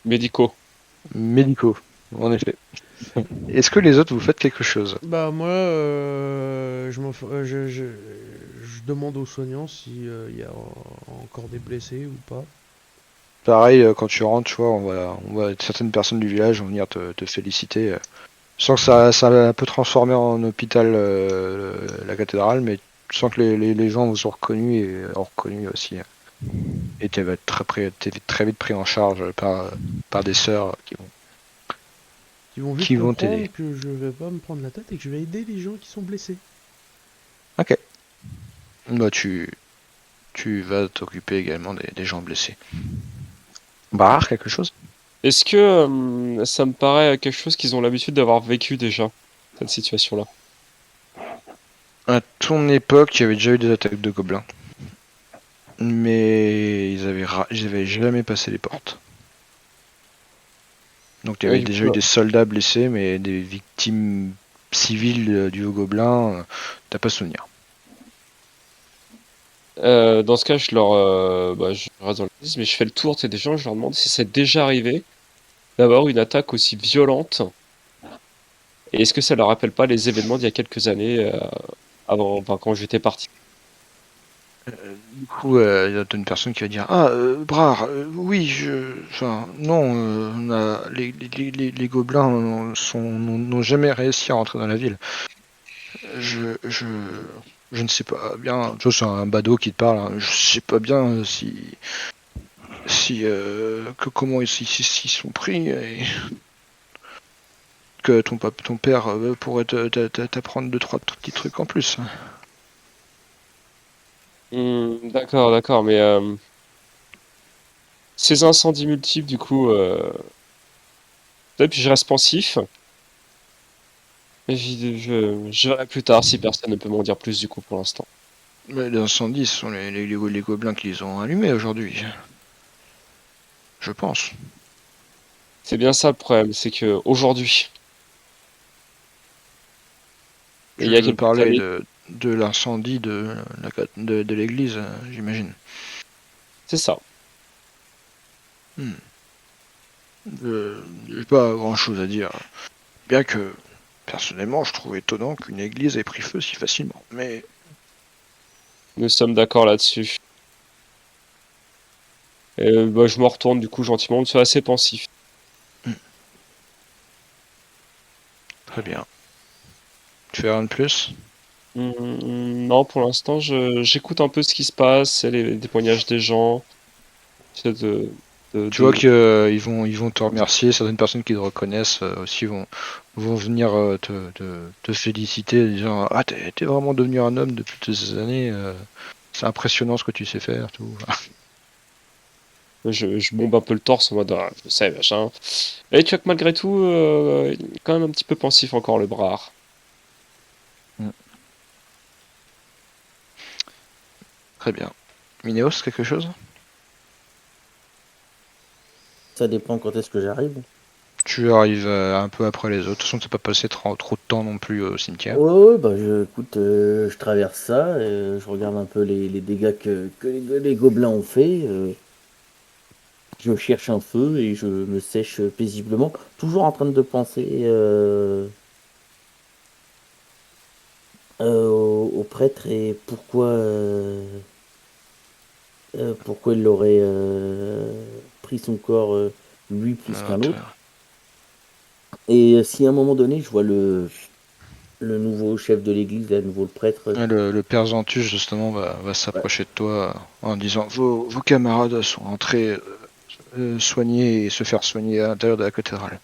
S6: Médicaux.
S1: Médicaux, en effet. Est-ce que les autres, vous faites quelque chose?
S2: Bah moi, je demande aux soignants si il y a encore des blessés ou pas.
S1: Pareil, quand tu rentres, tu vois, certaines personnes du village vont venir te féliciter. Je sens que ça va un peu transformer en hôpital la cathédrale, mais tu sens que les gens vous ont reconnu et ont reconnu aussi. Et t'es très vite pris en charge par des sœurs
S2: Ils vont vite
S1: qui vont
S2: comprendre
S1: t'aider.
S2: que je vais pas me prendre la tête et que je vais aider les gens qui sont blessés.
S1: Ok. Bah, tu vas t'occuper également des gens blessés. Barre, quelque chose?
S6: Est-ce que ça me paraît quelque chose qu'ils ont l'habitude d'avoir vécu déjà, cette situation-là?
S1: À ton époque, il y avait déjà eu des attaques de gobelins. Mais ils avaient jamais passé les portes. Donc il y
S6: Ouais,
S1: avait
S6: du
S1: déjà
S6: coup,
S1: eu des soldats blessés, mais des victimes civiles du Haut-Gobelin, t'as pas souvenir.
S6: dans ce cas, je reste dans le business, mais je fais le tour, tu sais, des gens, je leur demande si c'est déjà arrivé d'avoir une attaque aussi violente, et est-ce que ça leur rappelle pas les événements d'il y a quelques années, avant, enfin, quand j'étais parti.
S1: Du coup, il y a une personne qui va dire: Ah, Brard, oui, enfin, non, les gobelins n'ont jamais réussi à rentrer dans la ville. Je, je, je ne sais pas bien. Tu vois, c'est un badaud qui te parle, hein. Je sais pas bien comment s'ils sont pris et que ton père pourrait t'apprendre deux trois petits trucs en plus.
S6: D'accord, mais ces incendies multiples, du coup, et puis je reste pensif. Et je verrai plus tard si personne ne peut m'en dire plus, du coup, pour l'instant.
S1: Mais les incendies, ce sont les gobelins qui les ont allumés aujourd'hui. Je pense.
S6: C'est bien ça le problème, c'est que aujourd'hui, et il y a
S1: Je
S6: quelques
S1: parlais
S6: années,
S1: de l'incendie de l'église, j'imagine.
S6: c'est ça.
S1: Hmm. J'ai pas grand chose à dire. Bien que, personnellement, je trouve étonnant qu'une église ait pris feu si facilement. Mais
S6: Nous sommes d'accord là-dessus. Et bah, je me retourne du coup gentiment, je suis assez pensif.
S1: très bien. Tu fais rien de plus?
S6: Non, pour l'instant, j'écoute un peu ce qui se passe, et les témoignages des gens. J'essaie
S1: Tu vois
S6: de-
S1: ils vont te remercier. Certaines personnes qui te reconnaissent aussi vont venir te féliciter en disant ah, t'es vraiment devenu un homme depuis toutes ces années. C'est impressionnant ce que tu sais faire. Tout.
S6: je bombe un peu le torse en mode ah, je sais, machin. Et tu vois que malgré tout, quand même un petit peu pensif encore le bras.
S1: Mm. Très bien. Minéos, quelque chose?
S3: Ça dépend quand est-ce que j'arrive.
S1: Tu arrives un peu après les autres. De toute façon, t'as pas passé trop de temps non plus au cimetière.
S3: Ouais, ouais, bah écoute, je traverse ça, je regarde un peu les dégâts que les gobelins ont fait. Je cherche un feu et je me sèche paisiblement, toujours en train de penser au prêtre et pourquoi il aurait pris son corps, lui plus
S1: Euh,
S3: qu'un
S1: t'as-
S3: autre. Et si à un moment donné, je vois le nouveau chef de l'église, là, le nouveau prêtre,
S1: Le père Zantus, justement, va
S3: ouais,
S1: s'approcher de toi en disant vos camarades sont entrés soigner et se faire soigner à l'intérieur de la cathédrale.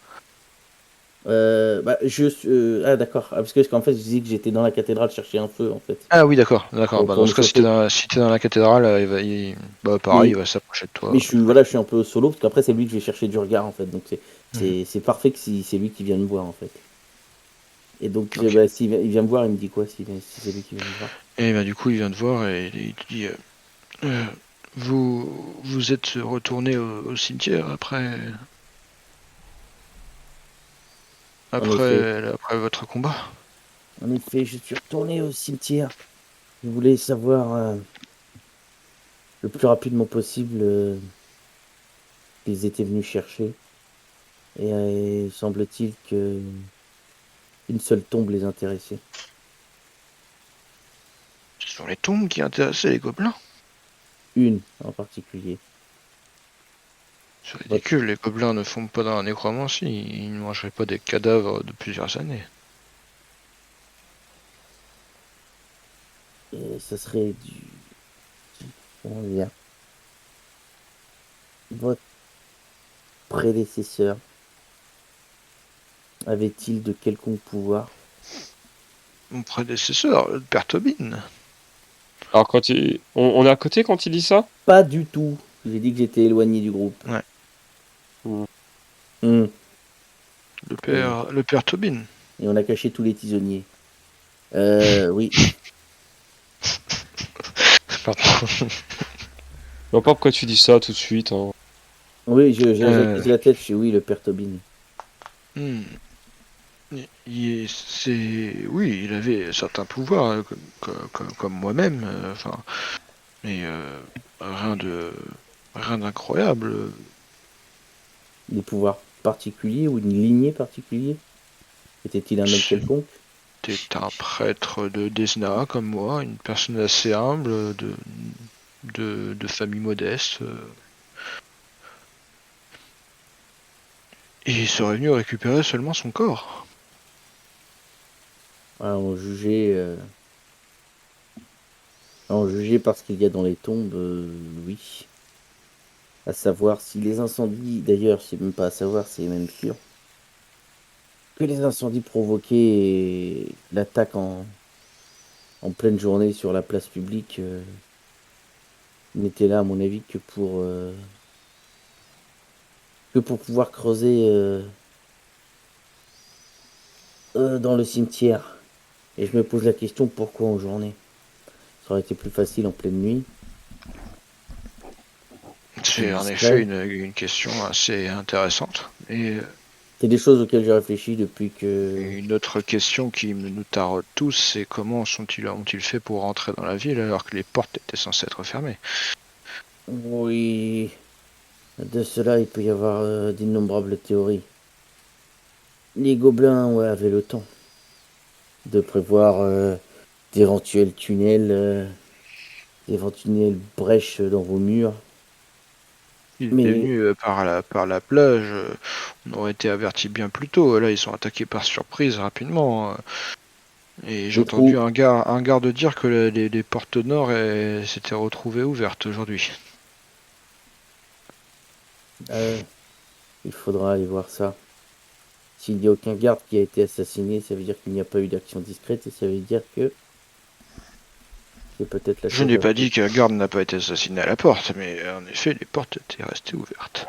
S3: ah d'accord, ah, parce qu'en fait, je disais que j'étais dans la cathédrale chercher un feu, en fait,
S1: Ah oui, d'accord. Bah,
S3: pour
S1: dans
S3: me
S1: ce cas, si t'es
S3: chauffer.
S1: si t'es dans la cathédrale, bah, pareil,
S3: Mais
S1: il va s'approcher de
S3: Mais
S1: toi.
S3: voilà, je suis un peu solo, parce qu'après, c'est lui que je vais chercher du regard, en fait. Donc,
S1: Mhm.
S3: c'est parfait que si c'est lui qui vient me voir, en fait. Et donc,
S1: Ok.
S3: bah, s'il il vient me voir, il me dit quoi si c'est lui qui vient me voir?
S1: Et bah, du coup, il vient te voir et il te dit euh, vous êtes retourné au cimetière
S3: En effet,
S1: après votre combat?
S3: en effet, je suis retourné au cimetière. Je voulais savoir le plus rapidement possible qu'ils étaient venus chercher. Et semble-t-il que une seule tombe les intéressait.
S1: Ce sont les tombes qui intéressaient les gobelins.
S3: Une en particulier.
S1: C'est
S3: Votre-
S1: ridicule, les gobelins ne font pas dans la nécromancie, ils ne mangeraient pas des cadavres de plusieurs années.
S3: Et ça serait comment dire, votre prédécesseur avait-il de quelconques pouvoirs?
S1: Mon prédécesseur, le père Tobin.
S6: Alors on est à côté quand il dit ça?
S3: Pas du tout. J'ai dit que j'étais éloigné du groupe.
S1: Ouais.
S6: Hmm.
S3: Hmm. Et,
S1: Le père Tobin.
S3: et on a caché tous les tisonniers. Oui.
S1: Pardon.
S6: Non, pas pourquoi tu dis ça tout de suite, hein.
S3: Oui, j'accuse
S1: Euh,
S3: la tête, je suis oui, le père Tobin.
S1: hmm. Oui, il avait certains pouvoirs, comme moi-même, enfin, mais rien de, rien d'incroyable.
S3: Des pouvoirs particuliers ou une lignée particulière? Était-il un homme quelconque?
S1: C'était un prêtre de Desna, comme moi, une personne assez humble, de famille modeste, et il serait venu récupérer seulement son corps.
S3: Ah, on jugeait par ce qu'il y a dans les tombes, oui. À savoir si les incendies, d'ailleurs, c'est même pas à savoir, c'est même sûr, que les incendies provoqués l'attaque en pleine journée sur la place publique. n'était là, à mon avis, que pour pouvoir creuser dans le cimetière. Et je me pose la question, pourquoi en journée? Ça aurait été plus facile en pleine nuit, plus
S1: C'est en effet
S3: discret.
S1: une question assez intéressante. Et
S3: C'est des choses auxquelles j'ai réfléchi depuis que...
S1: une autre question qui nous taraude tous, c'est comment ont-ils fait pour rentrer dans la ville alors que les portes étaient censées être fermées?
S3: Oui, de cela, il peut y avoir d'innombrables théories. Les gobelins, ouais, avaient le temps de prévoir d'éventuels tunnels, d'éventuelles brèches dans vos murs.
S1: Ils étaient
S3: Mais
S1: venus par la plage, on aurait été avertis bien plus tôt. Là, ils sont attaqués par surprise rapidement. Et j'ai
S3: les
S1: entendu
S3: trous,
S1: un garde dire que les portes nord s'étaient retrouvées ouvertes aujourd'hui.
S3: euh, il faudra aller voir ça. S'il n'y a aucun garde qui a été assassiné, ça veut dire qu'il n'y a pas eu d'action discrète et ça veut dire que c'est peut-être la
S1: Je
S3: chose
S1: n'ai
S3: la
S1: pas
S3: plus...
S1: dit qu'un garde n'a pas été assassiné à la porte, mais en effet, les portes étaient restées ouvertes.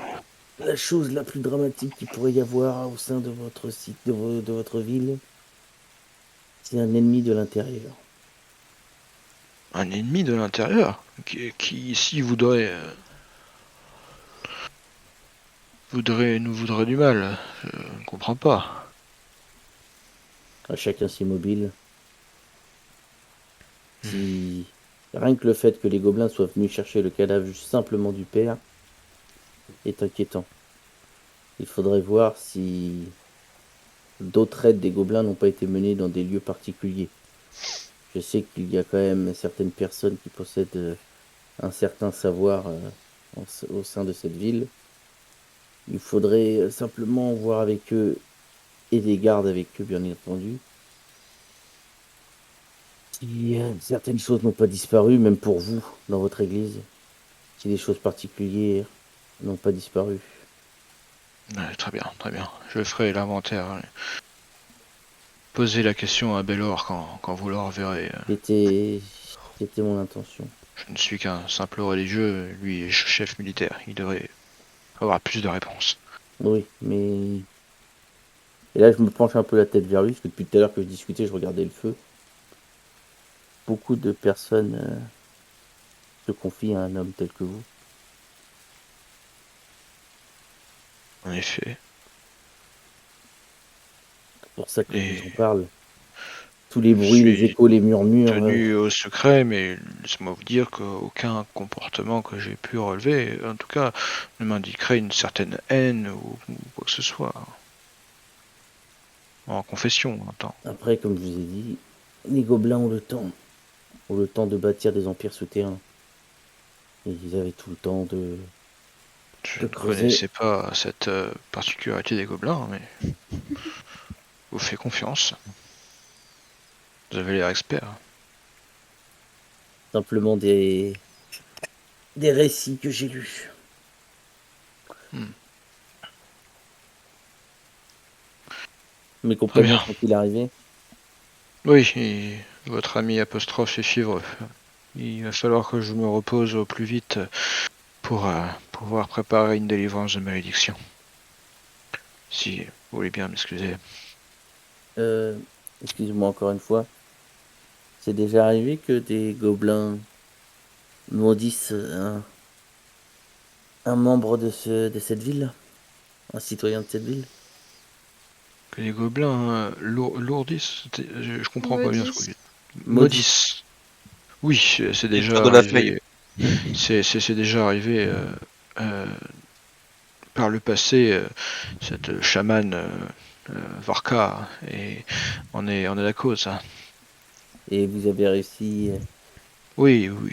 S3: La chose la plus dramatique qu'il pourrait y avoir au sein de votre site, de votre ville, c'est un ennemi de l'intérieur.
S1: Un ennemi de l'intérieur qui ici nous voudrait du mal. Je ne comprends pas.
S3: À chacun ses mobiles. Si rien que le fait que les gobelins soient venus chercher le cadavre juste simplement du père est inquiétant. Il faudrait voir si d'autres raids des gobelins n'ont pas été menés dans des lieux particuliers. Je sais qu'il y a quand même certaines personnes qui possèdent un certain savoir au sein de cette ville. Il faudrait simplement voir avec eux et des gardes avec eux, bien entendu. Si certaines choses n'ont pas disparu, même pour vous, dans votre église, si des choses particulières n'ont pas disparu.
S1: Ouais, très bien, très bien. Je ferai l'inventaire. Posez la question à Bellor quand vous le reverrez.
S3: C'était mon intention.
S1: Je ne suis qu'un simple religieux, lui est chef militaire. Il devrait avoir plus de réponses.
S3: Oui, mais... Et là, je me penche un peu la tête vers lui, parce que depuis tout à l'heure que je discutais, je regardais le feu. Beaucoup de personnes se confient à un homme tel que vous.
S1: En effet.
S3: C'est pour ça que je
S1: Et
S3: vous en parle. Tous les
S1: je
S3: bruits, les
S1: suis
S3: échos, les murmures.
S1: tenu au secret, mais laissez-moi vous dire qu'aucun comportement que j'ai pu relever, en tout cas, ne m'indiquerait une certaine haine ou quoi que ce soit. En confession, on entend.
S3: Après, comme je vous ai dit, les gobelins ont le temps. Ont le temps de bâtir des empires souterrains. Et ils avaient tout le temps de
S1: Je ne
S3: creuser.
S1: connaissais pas cette particularité des gobelins, mais je vous fais confiance. Vous avez l'air expert.
S3: Simplement des récits que j'ai lus.
S1: Hmm.
S3: Mes
S1: Très
S3: compagnons
S1: bien.
S3: sont-ils arrivés?
S1: Oui, votre ami apostrophe est fiévreux. Il va falloir que je me repose au plus vite pour pouvoir préparer une délivrance de malédiction. Si vous voulez bien m'excuser.
S3: Excusez-moi encore une fois. C'est déjà arrivé que des gobelins maudissent un membre de cette ville? Un citoyen de cette ville?
S1: Que les gobelins lourdissent, je comprends pas bien ce que vous
S4: Maudissent.
S1: dites.
S3: Maudissent.
S1: Maudissent. Oui, c'est
S5: Il
S1: déjà
S5: tire de la feuille.
S1: arrivé. C'est déjà arrivé euh, par le passé. Cette chamane Varka, et on est la cause. Hein.
S3: Et vous avez réussi...
S1: Oui, oui,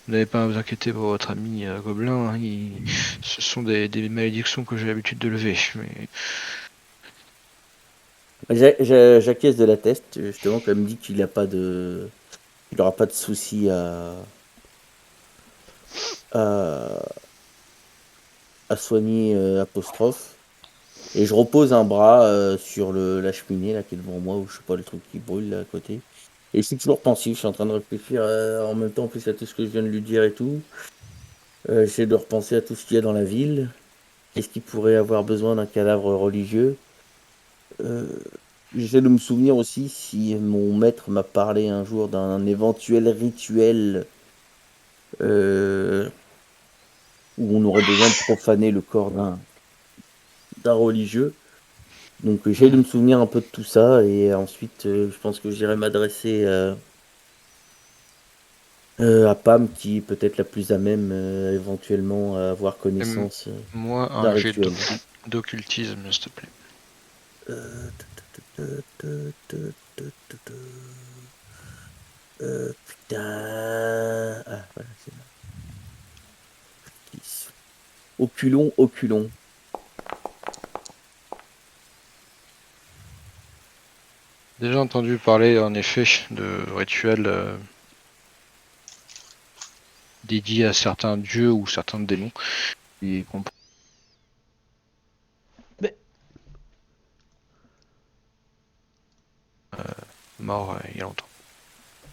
S1: vous n'avez pas à vous inquiéter pour votre ami Gobelin. Hein, ce sont des malédictions que j'ai l'habitude de lever. Mais
S3: J'acquiesce de la test, justement, quand elle me dit qu'il n'a pas de... Il n'aura pas de souci à, à soigner apostrophe. Et je repose un bras sur la cheminée là qui est devant moi, ou je sais pas, le truc qui brûle là à côté. Et je suis toujours pensif, je suis en train de réfléchir en même temps en plus à tout ce que je viens de lui dire et tout. J'essaie de repenser à tout ce qu'il y a dans la ville. Est-ce qu'il pourrait avoir besoin d'un cadavre religieux? Euh, J'essaie de me souvenir aussi si mon maître m'a parlé un jour d'un éventuel rituel euh, où on aurait besoin de profaner le corps d'un religieux. Donc j'essaie de me souvenir un peu de tout ça et ensuite je pense que j'irai m'adresser à Pam qui est peut-être la plus à même éventuellement à avoir connaissance
S1: Moi,
S3: d'un
S1: un jet
S3: rituel.
S1: d'occultisme, s'il te plaît.
S3: Putain. Ah, voilà, c'est là. Oculon, oculon.
S1: Déjà entendu parler, en effet, de rituels dédiés à certains dieux ou certains démons. Et qu'on mort il y a longtemps.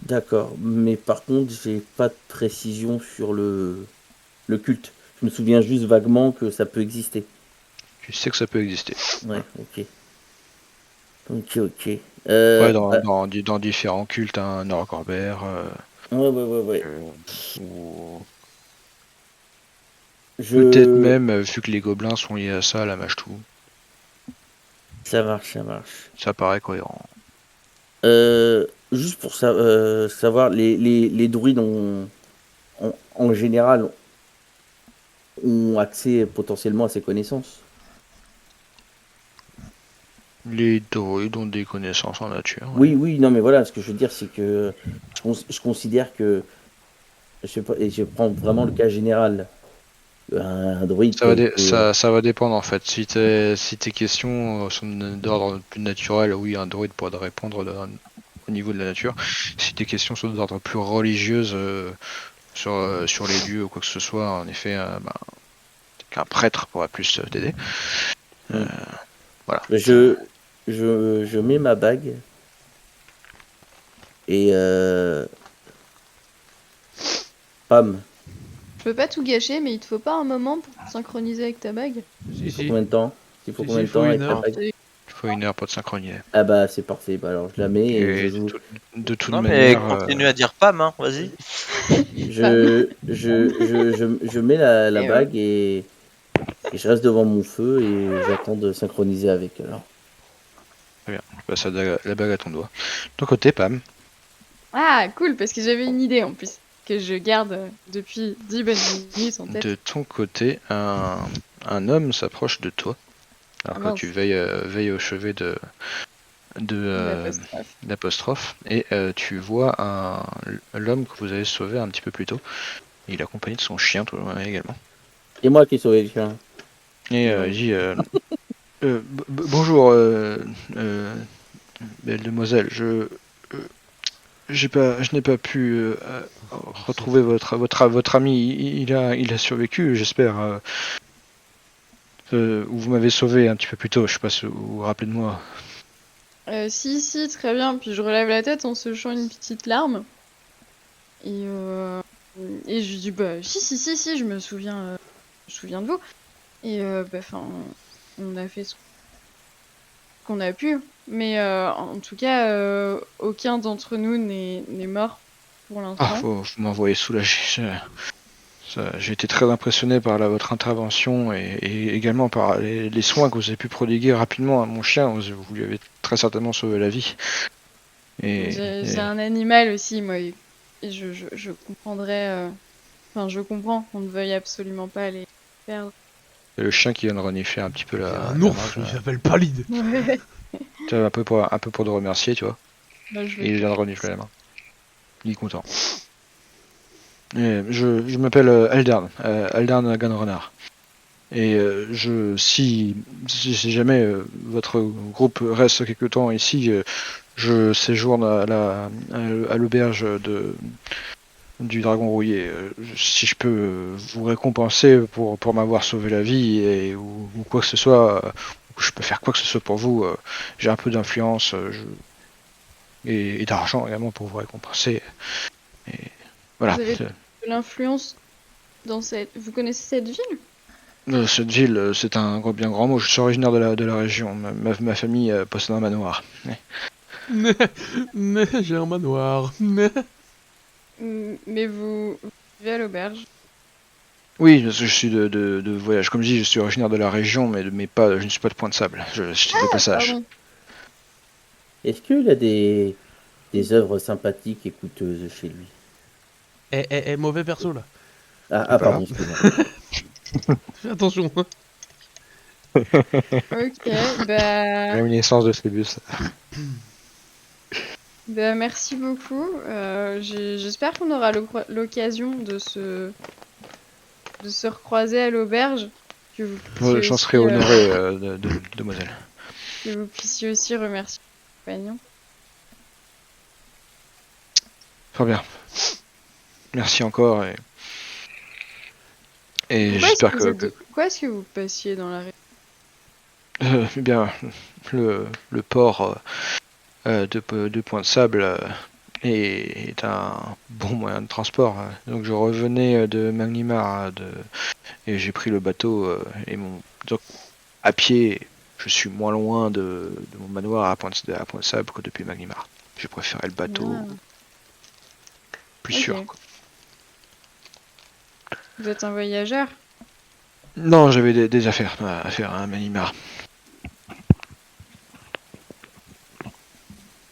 S3: D'accord, mais par contre, j'ai pas de précision sur le culte. Je me souviens juste vaguement que ça peut exister.
S1: Tu sais que ça peut exister.
S3: Ouais, ok. Ok, ok.
S1: Ouais,
S3: Bah,
S1: dans différents cultes, hein, Norgorbert,
S3: ouais.
S1: ou peut-être
S3: Je...
S1: même, vu que les gobelins sont liés à ça, la mâche-tout.
S3: Ça marche, ça marche.
S1: Ça paraît cohérent.
S3: Juste pour savoir, les druides en général ont accès potentiellement à ces connaissances.
S1: Les druides ont des connaissances en nature. Ouais.
S3: Oui, non, mais voilà, ce que je veux dire, c'est que je considère que, je sais pas, et je prends vraiment le cas général, un druide qui a été...
S1: Ça va dépendre en fait. Si tes questions sont d'ordre plus naturel, oui, un druide pourra te répondre au niveau de la nature. Si tes questions sont d'ordre plus religieuse sur les lieux ou quoi que ce soit, en effet, qu'un prêtre pourra plus t'aider.
S3: Mm.
S1: Voilà.
S3: Je mets ma bague et pam,
S4: Je peux pas tout gâcher, mais il te faut pas un moment pour te synchroniser avec ta bague?
S2: Si,
S3: il faut
S2: si.
S3: combien de temps? Il faut
S2: Si,
S3: combien
S2: si,
S3: de
S2: faut
S3: temps avec
S2: une
S3: la
S2: heure.
S3: bague?
S1: Il faut une heure pour te synchroniser.
S3: Ah bah c'est parfait, bah alors je la mets et je
S1: Et
S3: joue.
S1: de toute
S5: Non, mais
S1: manière,
S5: continue à dire Pam, hein, vas-y.
S3: Je mets la
S4: Et ouais.
S3: bague et je reste devant mon feu et j'attends de synchroniser avec alors.
S1: très bien. Je passe la bague à ton doigt. De ton côté, Pam.
S4: Ah, cool, parce que j'avais une idée en plus, que je garde depuis 10 bonnes minutes en tête.
S1: De ton côté, un homme s'approche de toi. Alors
S4: Ah
S1: que
S4: mince,
S1: tu veilles au chevet
S4: l'apostrophe.
S1: d'apostrophe et tu vois l'homme que vous avez sauvé un petit peu plus tôt. Il est accompagné de son chien également.
S3: C'est moi qui ai sauvé le chien.
S1: Et
S3: Non.
S1: il dit bonjour belle demoiselle, je n'ai pas pu retrouver votre ami. Il a survécu, j'espère. Vous m'avez sauvé un petit peu plus tôt. Je sais pas si vous vous rappelez de moi.
S4: Si, très bien. Puis je relève la tête en séchant une petite larme. Et, et je lui dis, bah, si, je me souviens de vous. Et on a fait ce qu'on a pu. Mais en tout cas, aucun d'entre nous n'est mort pour l'instant.
S1: Vous m'envoyez soulagé. J'ai été très impressionné par votre intervention et également par les soins que vous avez pu prodiguer rapidement à mon chien. Vous lui avez très certainement sauvé la vie.
S4: J'ai un animal aussi, moi. Et je comprendrais. Enfin, je comprends qu'on ne veuille absolument pas les perdre.
S1: Le chien qui vient de renifler un petit peu
S2: Il y a
S1: la
S2: un ours,
S1: marge,
S2: il s'appelle Palide.
S4: Ouais.
S1: tu vois, un peu pour te remercier, tu vois.
S4: Bah, je
S1: Et il
S4: vais
S1: vient de renifler la main. Il est content. Je m'appelle Aldern Ganrenard. Et si jamais votre groupe reste quelque temps ici, je séjourne à l'auberge du Dragon Rouillé. Si je peux vous récompenser pour m'avoir sauvé la vie ou quoi que ce soit, je peux faire quoi que ce soit pour vous. J'ai un peu d'influence. et d'argent également pour vous récompenser. Et voilà.
S4: Vous avez de l'influence dans cette... Vous connaissez cette ville?
S1: Cette ville, c'est un bien grand mot. Je suis originaire de la région. Ma famille possède un manoir.
S2: Mais j'ai un manoir. Mais...
S4: Mais vous vivez à l'auberge.
S1: Oui, parce que je suis de voyage. Comme je dis, je suis originaire de la région, mais pas, je ne suis pas de Pointe-Sable. Je suis de passage.
S4: Pardon.
S3: Est-ce qu'il a des œuvres sympathiques et coûteuses chez lui?
S2: Mauvais perso là.
S3: Ah,
S1: Voilà.
S3: pardon, excuse-moi.
S2: Fais attention.
S4: Ok, bah...
S1: Réminiscence de Phébus.
S4: Bah, merci beaucoup. J'espère qu'on aura l'occasion de se recroiser à l'auberge. Que vous puissiez
S1: J'en
S4: aussi,
S1: serais honoré, demoiselle.
S4: que vous puissiez aussi remercier vos compagnons.
S1: Très bien. Merci encore et
S4: Pourquoi
S1: j'espère
S4: est-ce que vous êtes pourquoi est-ce que vous passiez dans la rue?
S1: eh bien, le port de Pointe-Sable est un bon moyen de transport. Donc je revenais de Maglimar et j'ai pris le bateau donc à pied. Je suis moins loin de mon manoir à Pointe-Sable que depuis Maglimar. J'ai préféré le bateau,
S4: Ah,
S1: plus
S4: ok.
S1: sûr, quoi.
S4: Vous êtes un voyageur?
S1: Non, j'avais des affaires à faire à Maglimar.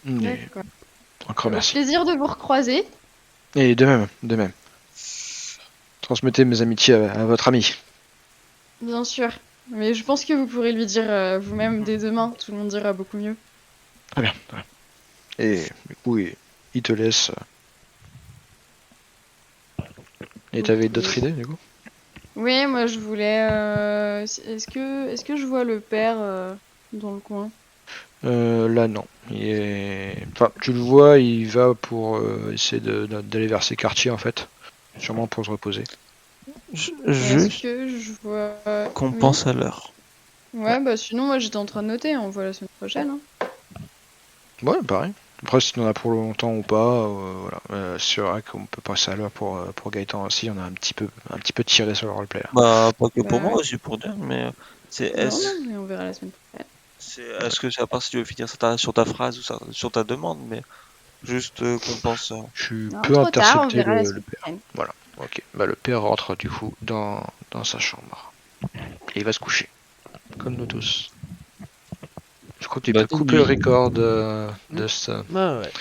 S1: Mais
S4: D'accord.
S1: encore
S4: Au
S1: merci.
S4: plaisir de vous recroiser.
S1: Et de même, de même. Transmettez mes amitiés à votre ami.
S4: Bien sûr. Mais je pense que vous pourrez lui dire vous-même dès demain. Tout le monde dira beaucoup mieux.
S1: Très bien. Très bien. Et du coup, il te laisse. Et t'avais
S4: Ok.
S1: d'autres idées, du coup?
S4: Oui, moi je voulais. Est-ce que je vois le père dans le coin?
S1: Là, non. Enfin, tu le vois, il va pour essayer d'aller vers ses quartiers, en fait. Sûrement pour se reposer.
S4: Et est-ce
S5: Juste
S4: que je vois.
S5: qu'on
S4: Oui.
S5: pense à l'heure.
S4: Ouais, bah sinon, moi j'étais en train de noter. On voit la semaine prochaine. Hein.
S1: Ouais, pareil. Après, si t'en as pour longtemps ou pas, voilà. C'est vrai qu'on peut passer à l'heure pour Gaëtan aussi. On a un petit peu tiré sur le roleplay, là.
S5: Bah, pas que
S4: Bah
S5: pour moi
S4: ouais.
S5: aussi, pour dire, mais c'est
S4: Non, non, mais on verra la semaine prochaine.
S5: est-ce que c'est à part si tu veux finir sur ta phrase ou sur ta demande, mais juste qu'on pense.
S1: Tu
S4: Non,
S1: peux
S4: trop tard, on
S1: intercepter
S4: verra la
S1: le
S4: semaine
S1: père.
S4: prochaine.
S1: Voilà. Ok. Bah, le père rentre du coup dans sa chambre. Et il va se coucher. Comme nous tous. Je crois que tu peux
S6: Bonne
S1: couper le
S6: nuit.
S1: record de ça.
S2: Ah ouais.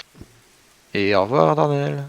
S1: Et au revoir, Darnell.